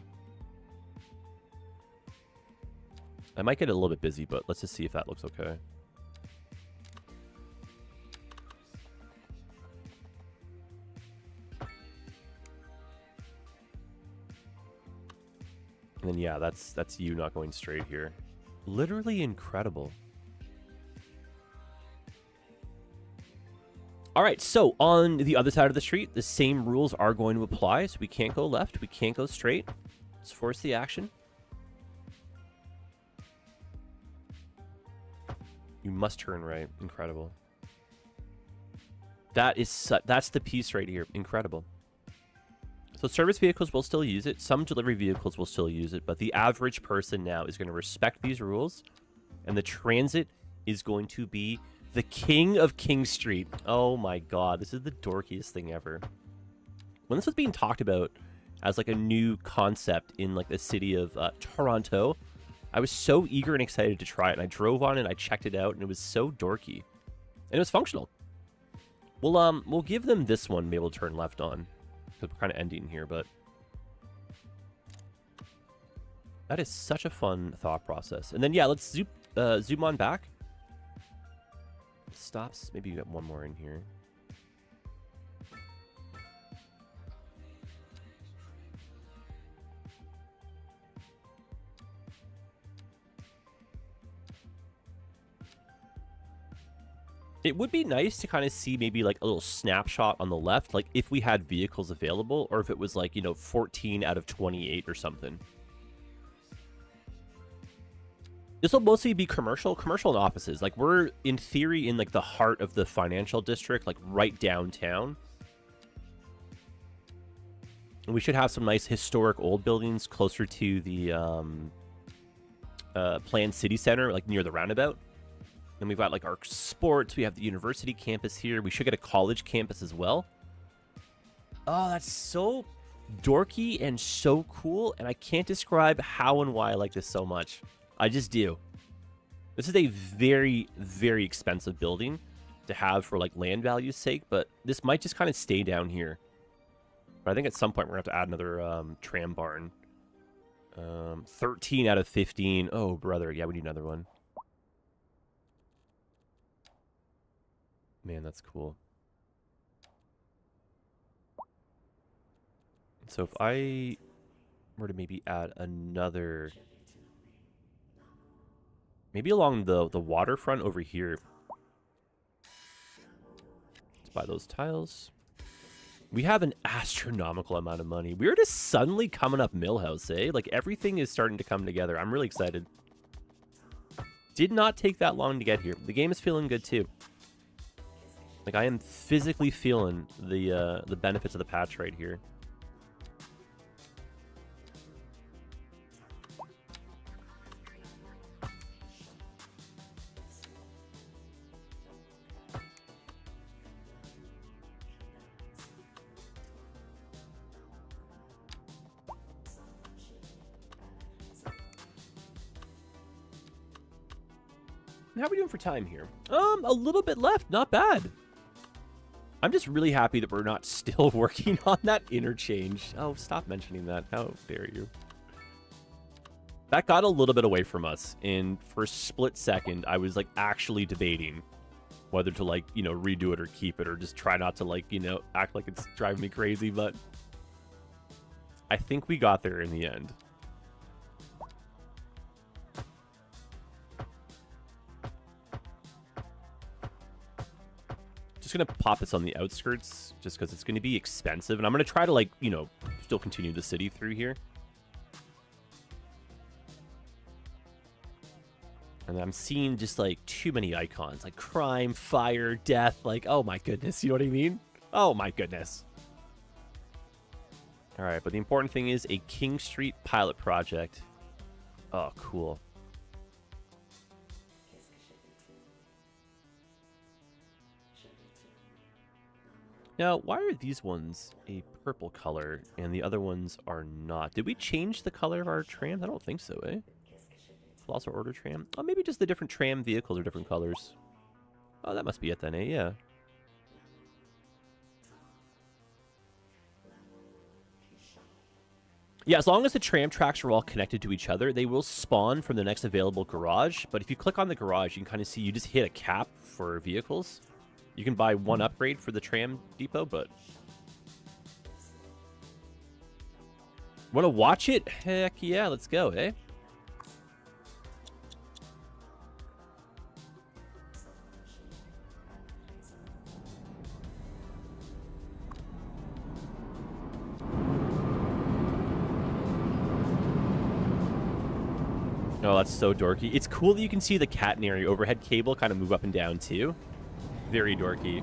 I might get a little bit busy, but let's just see if that looks okay. And then, yeah, that's you not going straight here. Literally incredible. All right, so on the other side of the street, the same rules are going to apply. So we can't go left. We can't go straight. Let's force the action. You must turn right. Incredible. That's the piece right here. Incredible. So service vehicles will still use it. Some delivery vehicles will still use it. But the average person now is going to respect these rules. And the transit is going to be the king of King Street. Oh my god. This is the dorkiest thing ever. When this was being talked about as like a new concept in like the city of Toronto, I was so eager and excited to try it. And I drove on it. I checked it out. And it was so dorky. And it was functional. We'll give them this one, be able to turn left on. Because we're kind of ending here, but that is such a fun thought process. And then, yeah, let's zoom on back. Stops. Maybe you get one more in here. It would be nice to kind of see maybe like a little snapshot on the left, like if we had vehicles available, or if it was like, you know, 14 out of 28 or something. This will mostly be commercial and offices. Like, we're in theory in like the heart of the financial district, like right downtown. And we should have some nice historic old buildings closer to the planned city center, like near the roundabout. And we've got like our sports. We have the university campus here. We should get a college campus as well. Oh, that's so dorky and so cool. And I can't describe how and why I like this so much. I just do. This is a very, very expensive building to have for like land value's sake, but this might just kind of stay down here. But I think at some point we're going to have to add another tram barn. 13 out of 15. Oh, brother. Yeah, we need another one. Man, that's cool. So if I were to maybe add another... Maybe along the waterfront over here. Let's buy those tiles. We have an astronomical amount of money. We're just suddenly coming up Millhouse, eh? Like, everything is starting to come together. I'm really excited. Did not take that long to get here. The game is feeling good, too. Like, I am physically feeling the benefits of the patch right here. How are we doing for time here? A little bit left. Not bad. I'm just really happy that we're not still working on that interchange. Oh, stop mentioning that. How dare you? That got a little bit away from us. And for a split second, I was like actually debating whether to like, you know, redo it or keep it, or just try not to like, you know, act like it's driving me crazy. But I think we got there in the end. Just gonna pop this on the outskirts just because it's gonna be expensive, and I'm gonna try to like, you know, still continue the city through here. And I'm seeing just like too many icons, like crime, fire, death, like, oh my goodness, you know what I mean? Oh my goodness. All right, but the important thing is a King Street pilot project. Oh, cool. Now, why are these ones a purple color and the other ones are not? Did we change the color of our trams? I don't think so, eh? Colossal Order tram? Oh, maybe just the different tram vehicles are different colors. Oh, that must be it then, eh? Yeah. Yeah, as long as the tram tracks are all connected to each other, they will spawn from the next available garage. But if you click on the garage, you can kind of see you just hit a cap for vehicles. You can buy one upgrade for the tram depot, but... Want to watch it? Heck yeah, let's go, eh? Oh, that's so dorky. It's cool that you can see the catenary overhead cable kind of move up and down, too. Very dorky.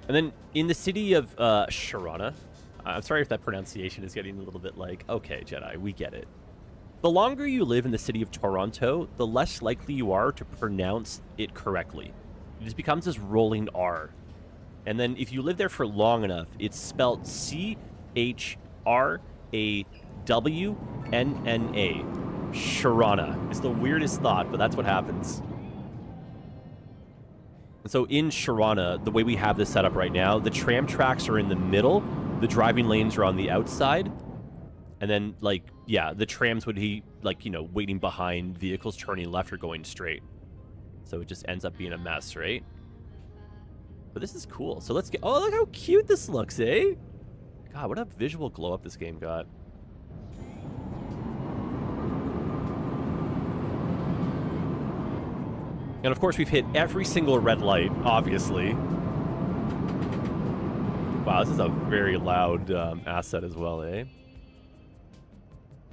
And then in the city of Sharana, I'm sorry if that pronunciation is getting a little bit like, okay, Jedi, we get it. The longer you live in the city of Toronto, the less likely you are to pronounce it correctly. It just becomes this rolling R. And then if you live there for long enough, it's spelled C-H-R-A-W-N-N-A. Sharana. It's the weirdest thought, but that's what happens. And so in Sharana, the way we have this set up right now, the tram tracks are in the middle, the driving lanes are on the outside, and then, like, yeah, the trams would be, like, you know, waiting behind vehicles turning left or going straight. So it just ends up being a mess, right? But this is cool. So let's get... Oh, look how cute this looks, eh? God, what a visual glow up this game got. And of course, we've hit every single red light, obviously. Wow, this is a very loud asset as well, eh?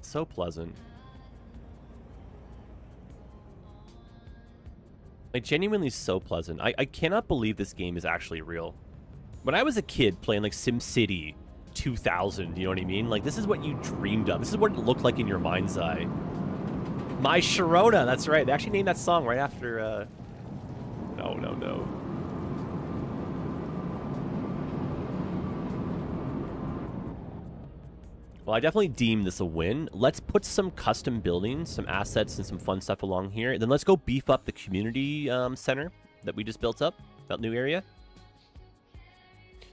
So pleasant. Like, genuinely so pleasant. I cannot believe this game is actually real. When I was a kid playing, like, SimCity 2000, you know what I mean? Like, this is what you dreamed of. This is what it looked like in your mind's eye. My Sharona, that's right. They actually named that song right after, No. Well, I definitely deem this a win. Let's put some custom buildings, some assets, and some fun stuff along here. Then let's go beef up the community center that we just built up, that new area.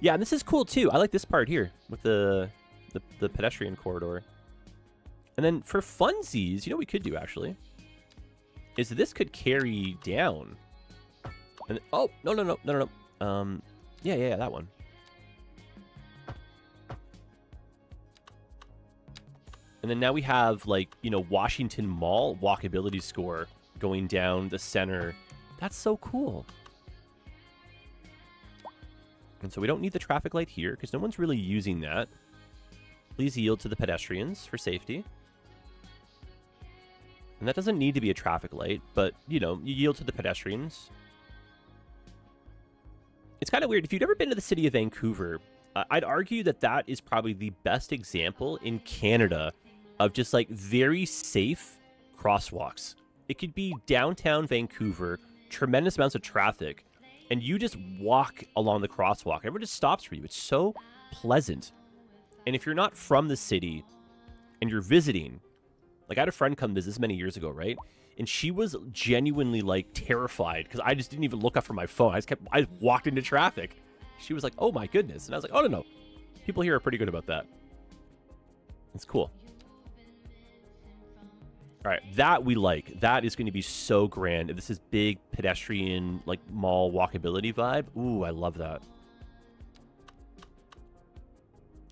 Yeah, and this is cool, too. I like this part here with the pedestrian corridor. And then for funsies, you know what we could do, actually? Is this could carry down. And, oh, no. Yeah, that one. And then now we have, like, you know, Washington Mall walkability score going down the center. That's so cool. And so we don't need the traffic light here because no one's really using that. Please yield to the pedestrians for safety. And that doesn't need to be a traffic light, but, you know, you yield to the pedestrians. It's kind of weird. If you've ever been to the city of Vancouver, I'd argue that that is probably the best example in Canada of just, like, very safe crosswalks. It could be downtown Vancouver, tremendous amounts of traffic, and you just walk along the crosswalk. Everyone just stops for you. It's so pleasant. And if you're not from the city and you're visiting, like, I had a friend come visit this many years ago, right? And she was genuinely, like, terrified because I just didn't even look up from my phone. I walked into traffic. She was like, oh my goodness. And I was like, oh, no. People here are pretty good about that. It's cool. All right, that we like. That is going to be so grand. This is big pedestrian, like, mall walkability vibe. Ooh, I love that.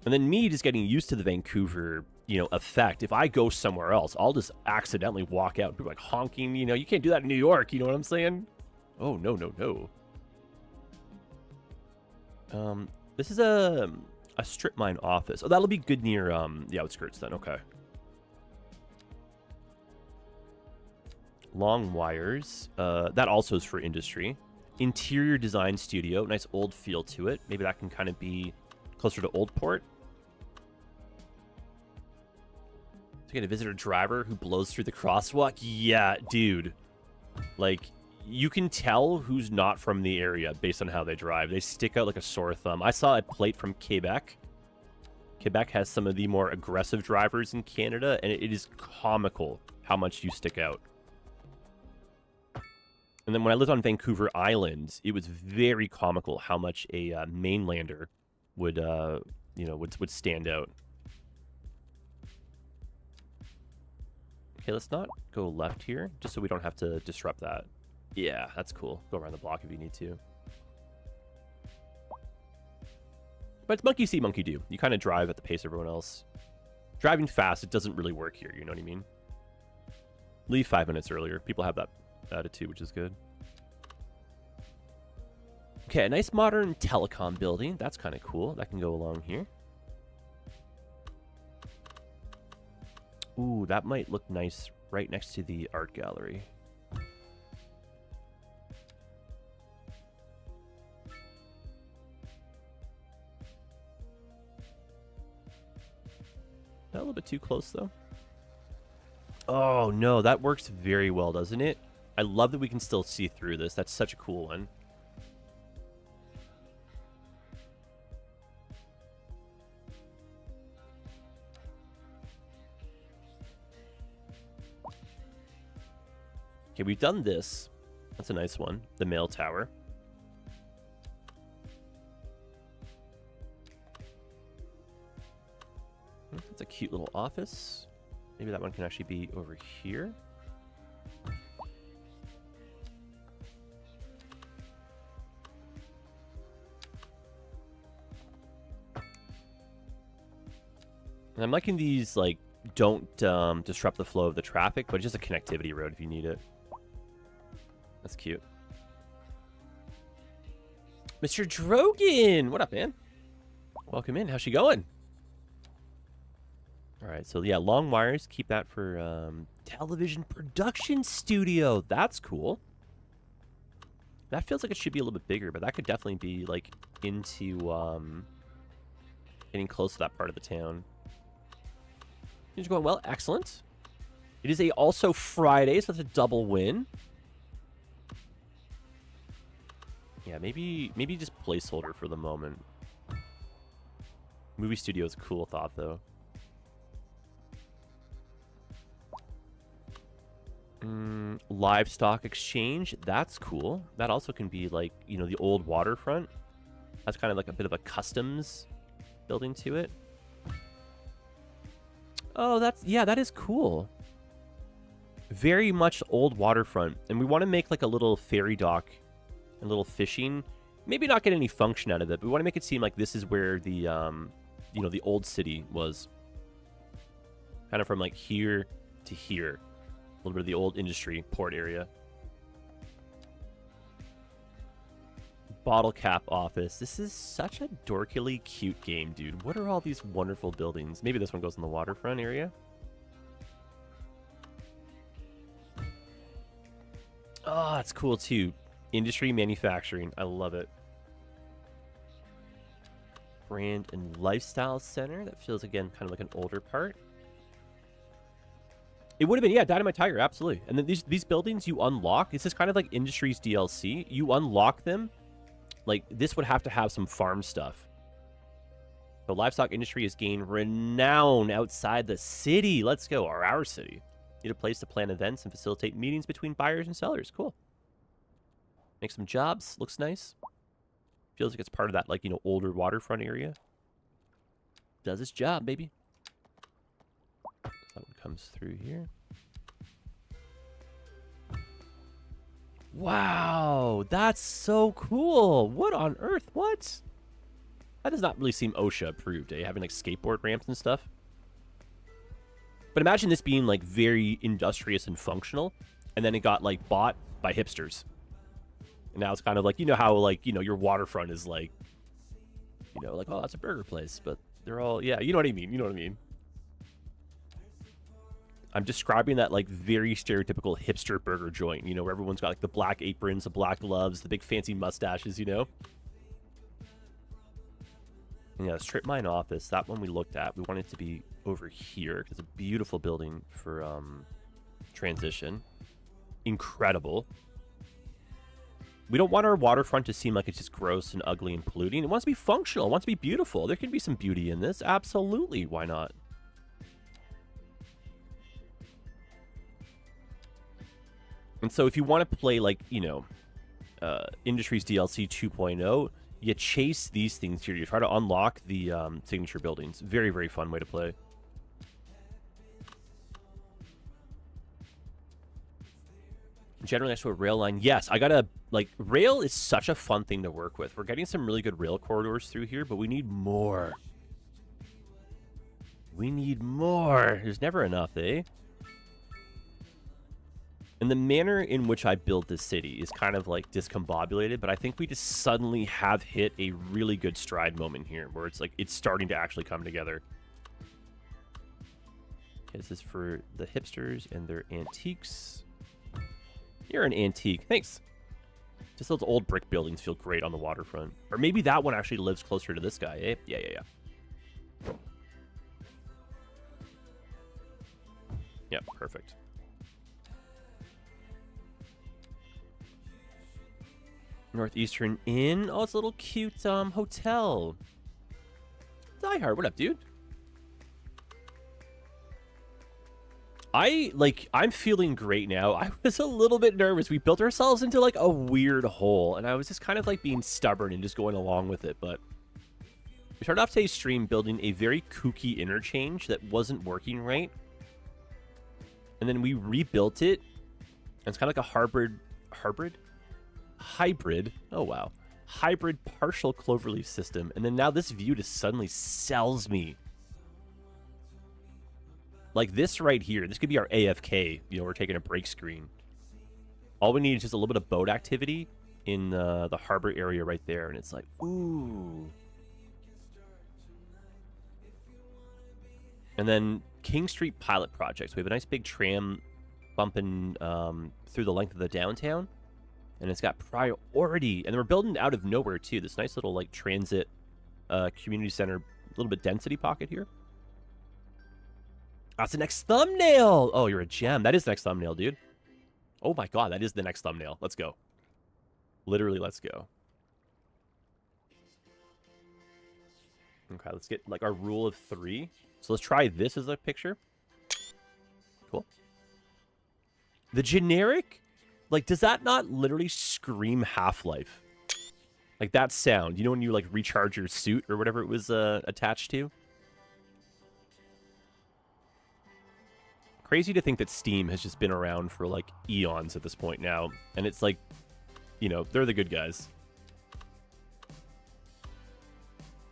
And then me just getting used to the Vancouver, you know, effect. If I go somewhere else, I'll just accidentally walk out. People are like honking, you know, you can't do that in New York. You know what I'm saying? Oh, no. This is a strip mine office. Oh, that'll be good near the outskirts then. Okay. Long wires. That also is for industry. Interior design studio. Nice old feel to it. Maybe that can kind of be closer to Old Port. To get a visitor driver who blows through the crosswalk. Yeah, dude. Like, you can tell who's not from the area based on how they drive. They stick out like a sore thumb. I saw a plate from Quebec. Quebec has some of the more aggressive drivers in Canada, and it is comical how much you stick out. And then when I lived on Vancouver Island, it was very comical how much a mainlander would, you know, would stand out. Okay, let's not go left here, just so we don't have to disrupt that. Yeah, that's cool. Go around the block if you need to. But it's monkey see, monkey do. You kind of drive at the pace of everyone else. Driving fast, it doesn't really work here, you know what I mean? Leave 5 minutes earlier. People have that attitude, which is good. Okay, a nice modern telecom building. That's kind of cool. That can go along here. Ooh, that might look nice right next to the art gallery. Not a little bit too close, though. Oh, no, that works very well, doesn't it? I love that we can still see through this. That's such a cool one. Okay, we've done this. That's a nice one. The mail tower. That's a cute little office. Maybe that one can actually be over here. And I'm liking these, like, don't disrupt the flow of the traffic, but just a connectivity road if you need it. That's cute. Mr. Drogan! What up, man? Welcome in. How's she going? All right, so yeah, long wires. Keep that for television production studio. That's cool. That feels like it should be a little bit bigger, but that could definitely be like into getting close to that part of the town. Things are going well. Excellent. It is also Friday, so that's a double win. Yeah, maybe just placeholder for the moment. Movie studio is a cool thought, though. Livestock exchange. That's cool. That also can be like, you know, the old waterfront. That's kind of like a bit of a customs building to it. Oh, that is cool. Very much old waterfront. And we want to make like a little ferry dock and little fishing. Maybe not get any function out of it, but we want to make it seem like this is where the, you know, the old city was. Kind of from like here to here. A little bit of the old industry port area. Bottle cap office. This is such a dorkily cute game, dude. What are all these wonderful buildings? Maybe this one goes in the waterfront area. Oh, that's cool too. Industry manufacturing. I love it. Brand and lifestyle center. That feels, again, kind of like an older part. It would have been, yeah, Dynamite Tiger, absolutely. And then these buildings you unlock. This is kind of like Industries DLC. You unlock them. Like, this would have to have some farm stuff. The livestock industry has gained renown outside the city. Let's go, or our city. Need a place to plan events and facilitate meetings between buyers and sellers. Cool. Make some jobs. Looks nice. Feels like it's part of that, like, you know, older waterfront area. Does its job, baby. That one comes through here. Wow, that's so cool. What on earth? What? That does not really seem OSHA approved, eh? Having like skateboard ramps and stuff. But imagine this being like very industrious and functional, and then it got like bought by hipsters. And now it's kind of like, you know how like, you know, your waterfront is like, you know, like, oh, that's a burger place, but they're all, yeah, you know what I mean? You know what I mean? I'm describing that like very stereotypical hipster burger joint, you know, where everyone's got like the black aprons, the black gloves, the big fancy mustaches, you know? And yeah, the strip mine office, that one we looked at, we want it to be over here. It's a beautiful building for transition. Incredible. We don't want our waterfront to seem like it's just gross and ugly and polluting. It wants to be functional. It wants to be beautiful. There could be some beauty in this. Absolutely. Why not? And so if you want to play like, you know, Industries DLC 2.0, you chase these things here. You try to unlock the signature buildings. Very, very fun way to play. Generally next to a rail line. Yes, I gotta, like, rail is such a fun thing to work with. We're getting some really good rail corridors through here, but we need more. We need more. There's never enough, eh? And the manner in which I build this city is kind of like discombobulated, but I think we just suddenly have hit a really good stride moment here where it's like it's starting to actually come together. Okay, this is for the hipsters and their antiques. You're an antique. Thanks. Just those old brick buildings feel great on the waterfront. Or maybe that one actually lives closer to this guy, eh? Yeah. Yeah, perfect. Northeastern Inn. Oh, it's a little cute hotel. Diehard, what up, dude? I'm feeling great now. I was a little bit nervous. We built ourselves into like a weird hole, and I was just kind of like being stubborn and just going along with it, but we started off today's stream building a very kooky interchange that wasn't working right. And then we rebuilt it, and it's kind of like a hybrid. Oh, wow. Hybrid partial cloverleaf system. And then now this view just suddenly sells me. Like this right here. This could be our AFK. You know, we're taking a break screen. All we need is just a little bit of boat activity in the harbor area right there, and it's like, ooh. And then King Street pilot projects. We have a nice big tram bumping through the length of the downtown, and it's got priority. And we're building out of nowhere too. This nice little like transit community center, a little bit density pocket here. That's the next thumbnail. Oh, you're a gem. That is the next thumbnail, dude. Oh my god, that is the next thumbnail. Let's go. Literally, let's go. Okay, let's get like our rule of 3. So let's try this as a picture. Cool. The generic, like, does that not literally scream Half-Life? Like that sound, you know when you like recharge your suit or whatever it was attached to? Crazy to think that Steam has just been around for like eons at this point now, and it's like, you know, they're the good guys.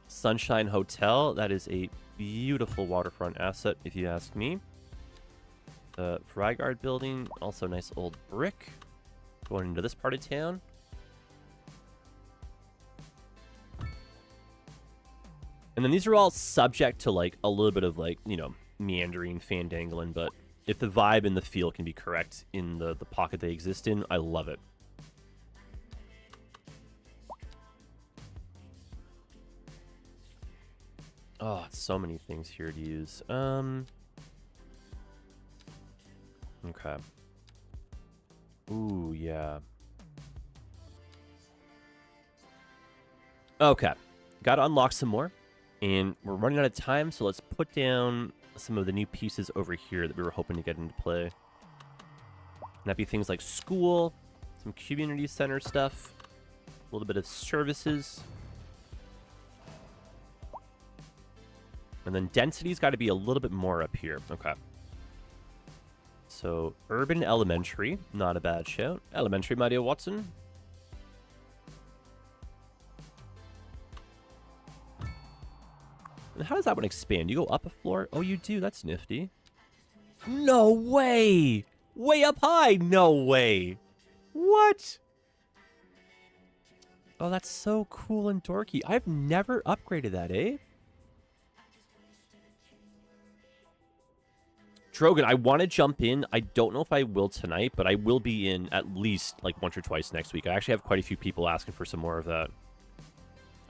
Sunshine Hotel, that is a beautiful waterfront asset if you ask me. The Frygard building, also nice old brick. Going into this part of town. And then these are all subject to like a little bit of like, you know, meandering, fandangling, but if the vibe and the feel can be correct in the pocket they exist in, I love it. Oh, so many things here to use. Okay. Ooh, yeah. Okay. Gotta unlock some more. And we're running out of time, so let's put down some of the new pieces over here that we were hoping to get into play. And that'd be things like school, some community center stuff, a little bit of services. And then density's got to be a little bit more up here. Okay. So, urban elementary, not a bad shout. Elementary, my dear Watson. And how does that one expand? You go up a floor? Oh, you do. That's nifty. No way! Way up high? No way. What? Oh, that's so cool and dorky. I've never upgraded that, eh? Drogan, I want to jump in. I don't know if I will tonight, but I will be in at least like once or twice next week. I actually have quite a few people asking for some more of that.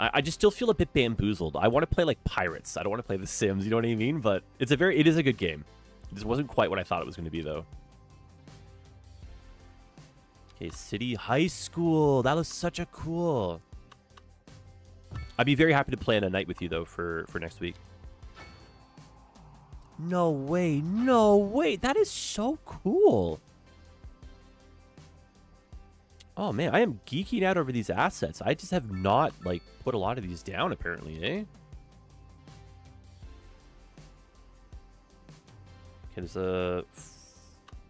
I just still feel a bit bamboozled. I want to play like Pirates. I don't want to play The Sims, you know what I mean? But it is a good game. This wasn't quite what I thought it was going to be, though. Okay, City High School. That was such a cool. I'd be very happy to plan a night with you, though, for next week. No way. No way. That is so cool. Oh, man. I am geeking out over these assets. I just have not, like, put a lot of these down, apparently, eh? Okay, there's a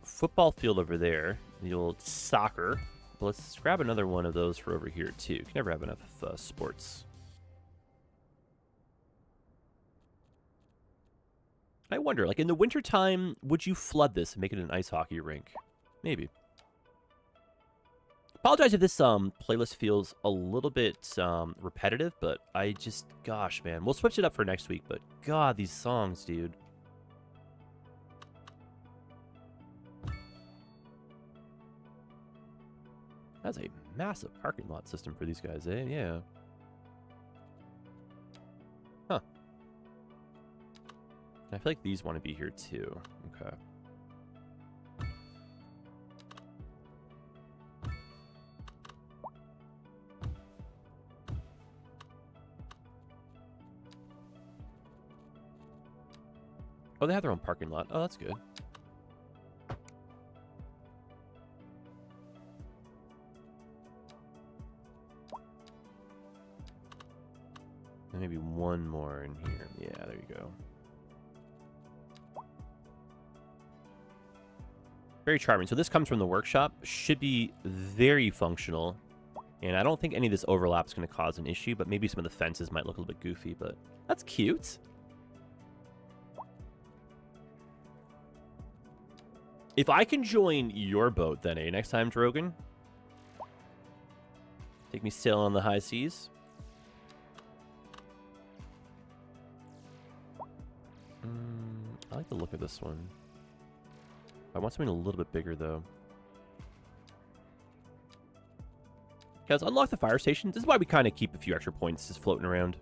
football field over there. The old soccer. But let's grab another one of those for over here, too. You can never have enough sports. I wonder, like, in the wintertime, would you flood this and make it an ice hockey rink? Maybe. Apologize if this playlist feels a little bit repetitive, but I just, gosh, man. We'll switch it up for next week, but God, these songs, dude. That's a massive parking lot system for these guys, eh? Yeah. Huh. I feel like these want to be here too. Okay. Oh, they have their own parking lot. Oh, that's good. And maybe one more in here. Yeah, there you go. Very charming. So this comes from the workshop. Should be very functional. And I don't think any of this overlap is going to cause an issue, but maybe some of the fences might look a little bit goofy, but that's cute. If I can join your boat, then, next time, Drogon. Take me sailing on the high seas. I like the look of this one. I want something a little bit bigger, though. Okay, let's unlock the fire station. This is why we kind of keep a few extra points just floating around.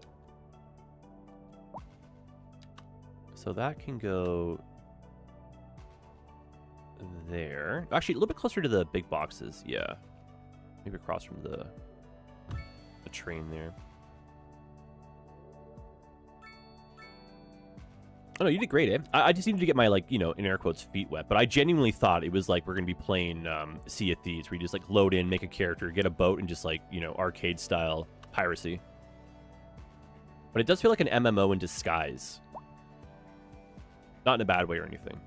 So that can go there. Actually, a little bit closer to the big boxes. Yeah. Maybe across from the train there. Oh, no, you did great, eh? I just needed to get my, like, you know, in air quotes, feet wet. But I genuinely thought it was like we're going to be playing Sea of Thieves, where you just, like, load in, make a character, get a boat, and just, like, you know, arcade-style piracy. But it does feel like an MMO in disguise. Not in a bad way or anything.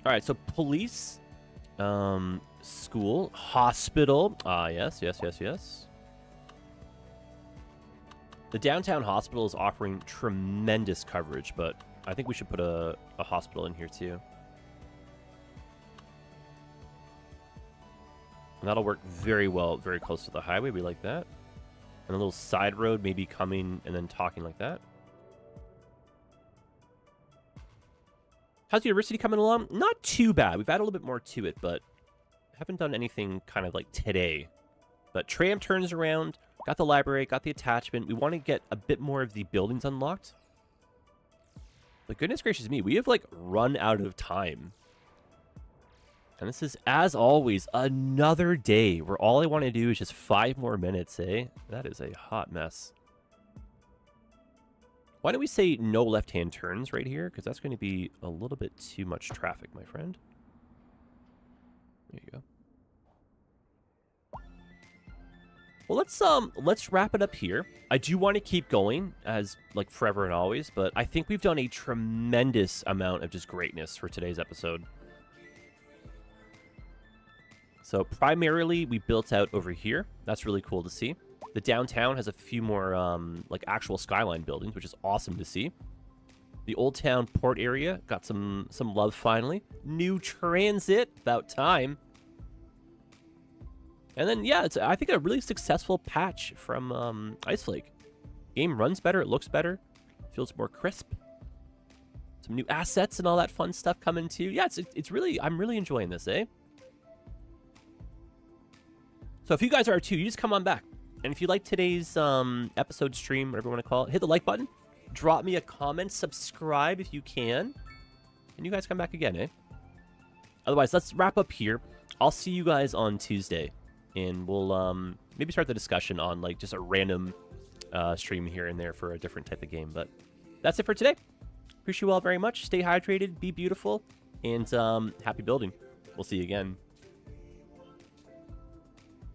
All right, so police, school, hospital. Yes. The downtown hospital is offering tremendous coverage, but I think we should put a hospital in here too. And that'll work very well, very close to the highway. We like that. And a little side road maybe coming and then talking like that. How's the university coming along? Not too bad. We've added a little bit more to it, but haven't done anything kind of like today. But Tram turns around. Got the library, got the attachment. We want to get a bit more of the buildings unlocked. But goodness gracious me, we have, like, run out of time. And this is, as always, another day where all I want to do is just 5 more minutes, eh? That is a hot mess. Why don't we say no left-hand turns right here? Because that's going to be a little bit too much traffic, my friend. There you go. Well, let's wrap it up here. I do want to keep going as, like, forever and always, but I think we've done a tremendous amount of just greatness for today's episode. So primarily we built out over here. That's really cool to see. The downtown has a few more like actual skyline buildings, which is awesome to see. The Old Town port area got some love finally. New transit, about time. And then, yeah, it's, I think, a really successful patch from Iceflake. Game runs better, it looks better, feels more crisp. Some new assets and all that fun stuff coming too. Yeah, it's really, I'm really enjoying this, eh? So if you guys are too, you just come on back. And if you like today's episode stream, whatever you want to call it, hit the like button, drop me a comment, subscribe if you can, and you guys come back again, eh? Otherwise, let's wrap up here. I'll see you guys on Tuesday. And we'll maybe start the discussion on, like, just a random stream here and there for a different type of game. But that's it for today. Appreciate you all very much. Stay hydrated, be beautiful, and happy building. We'll see you again.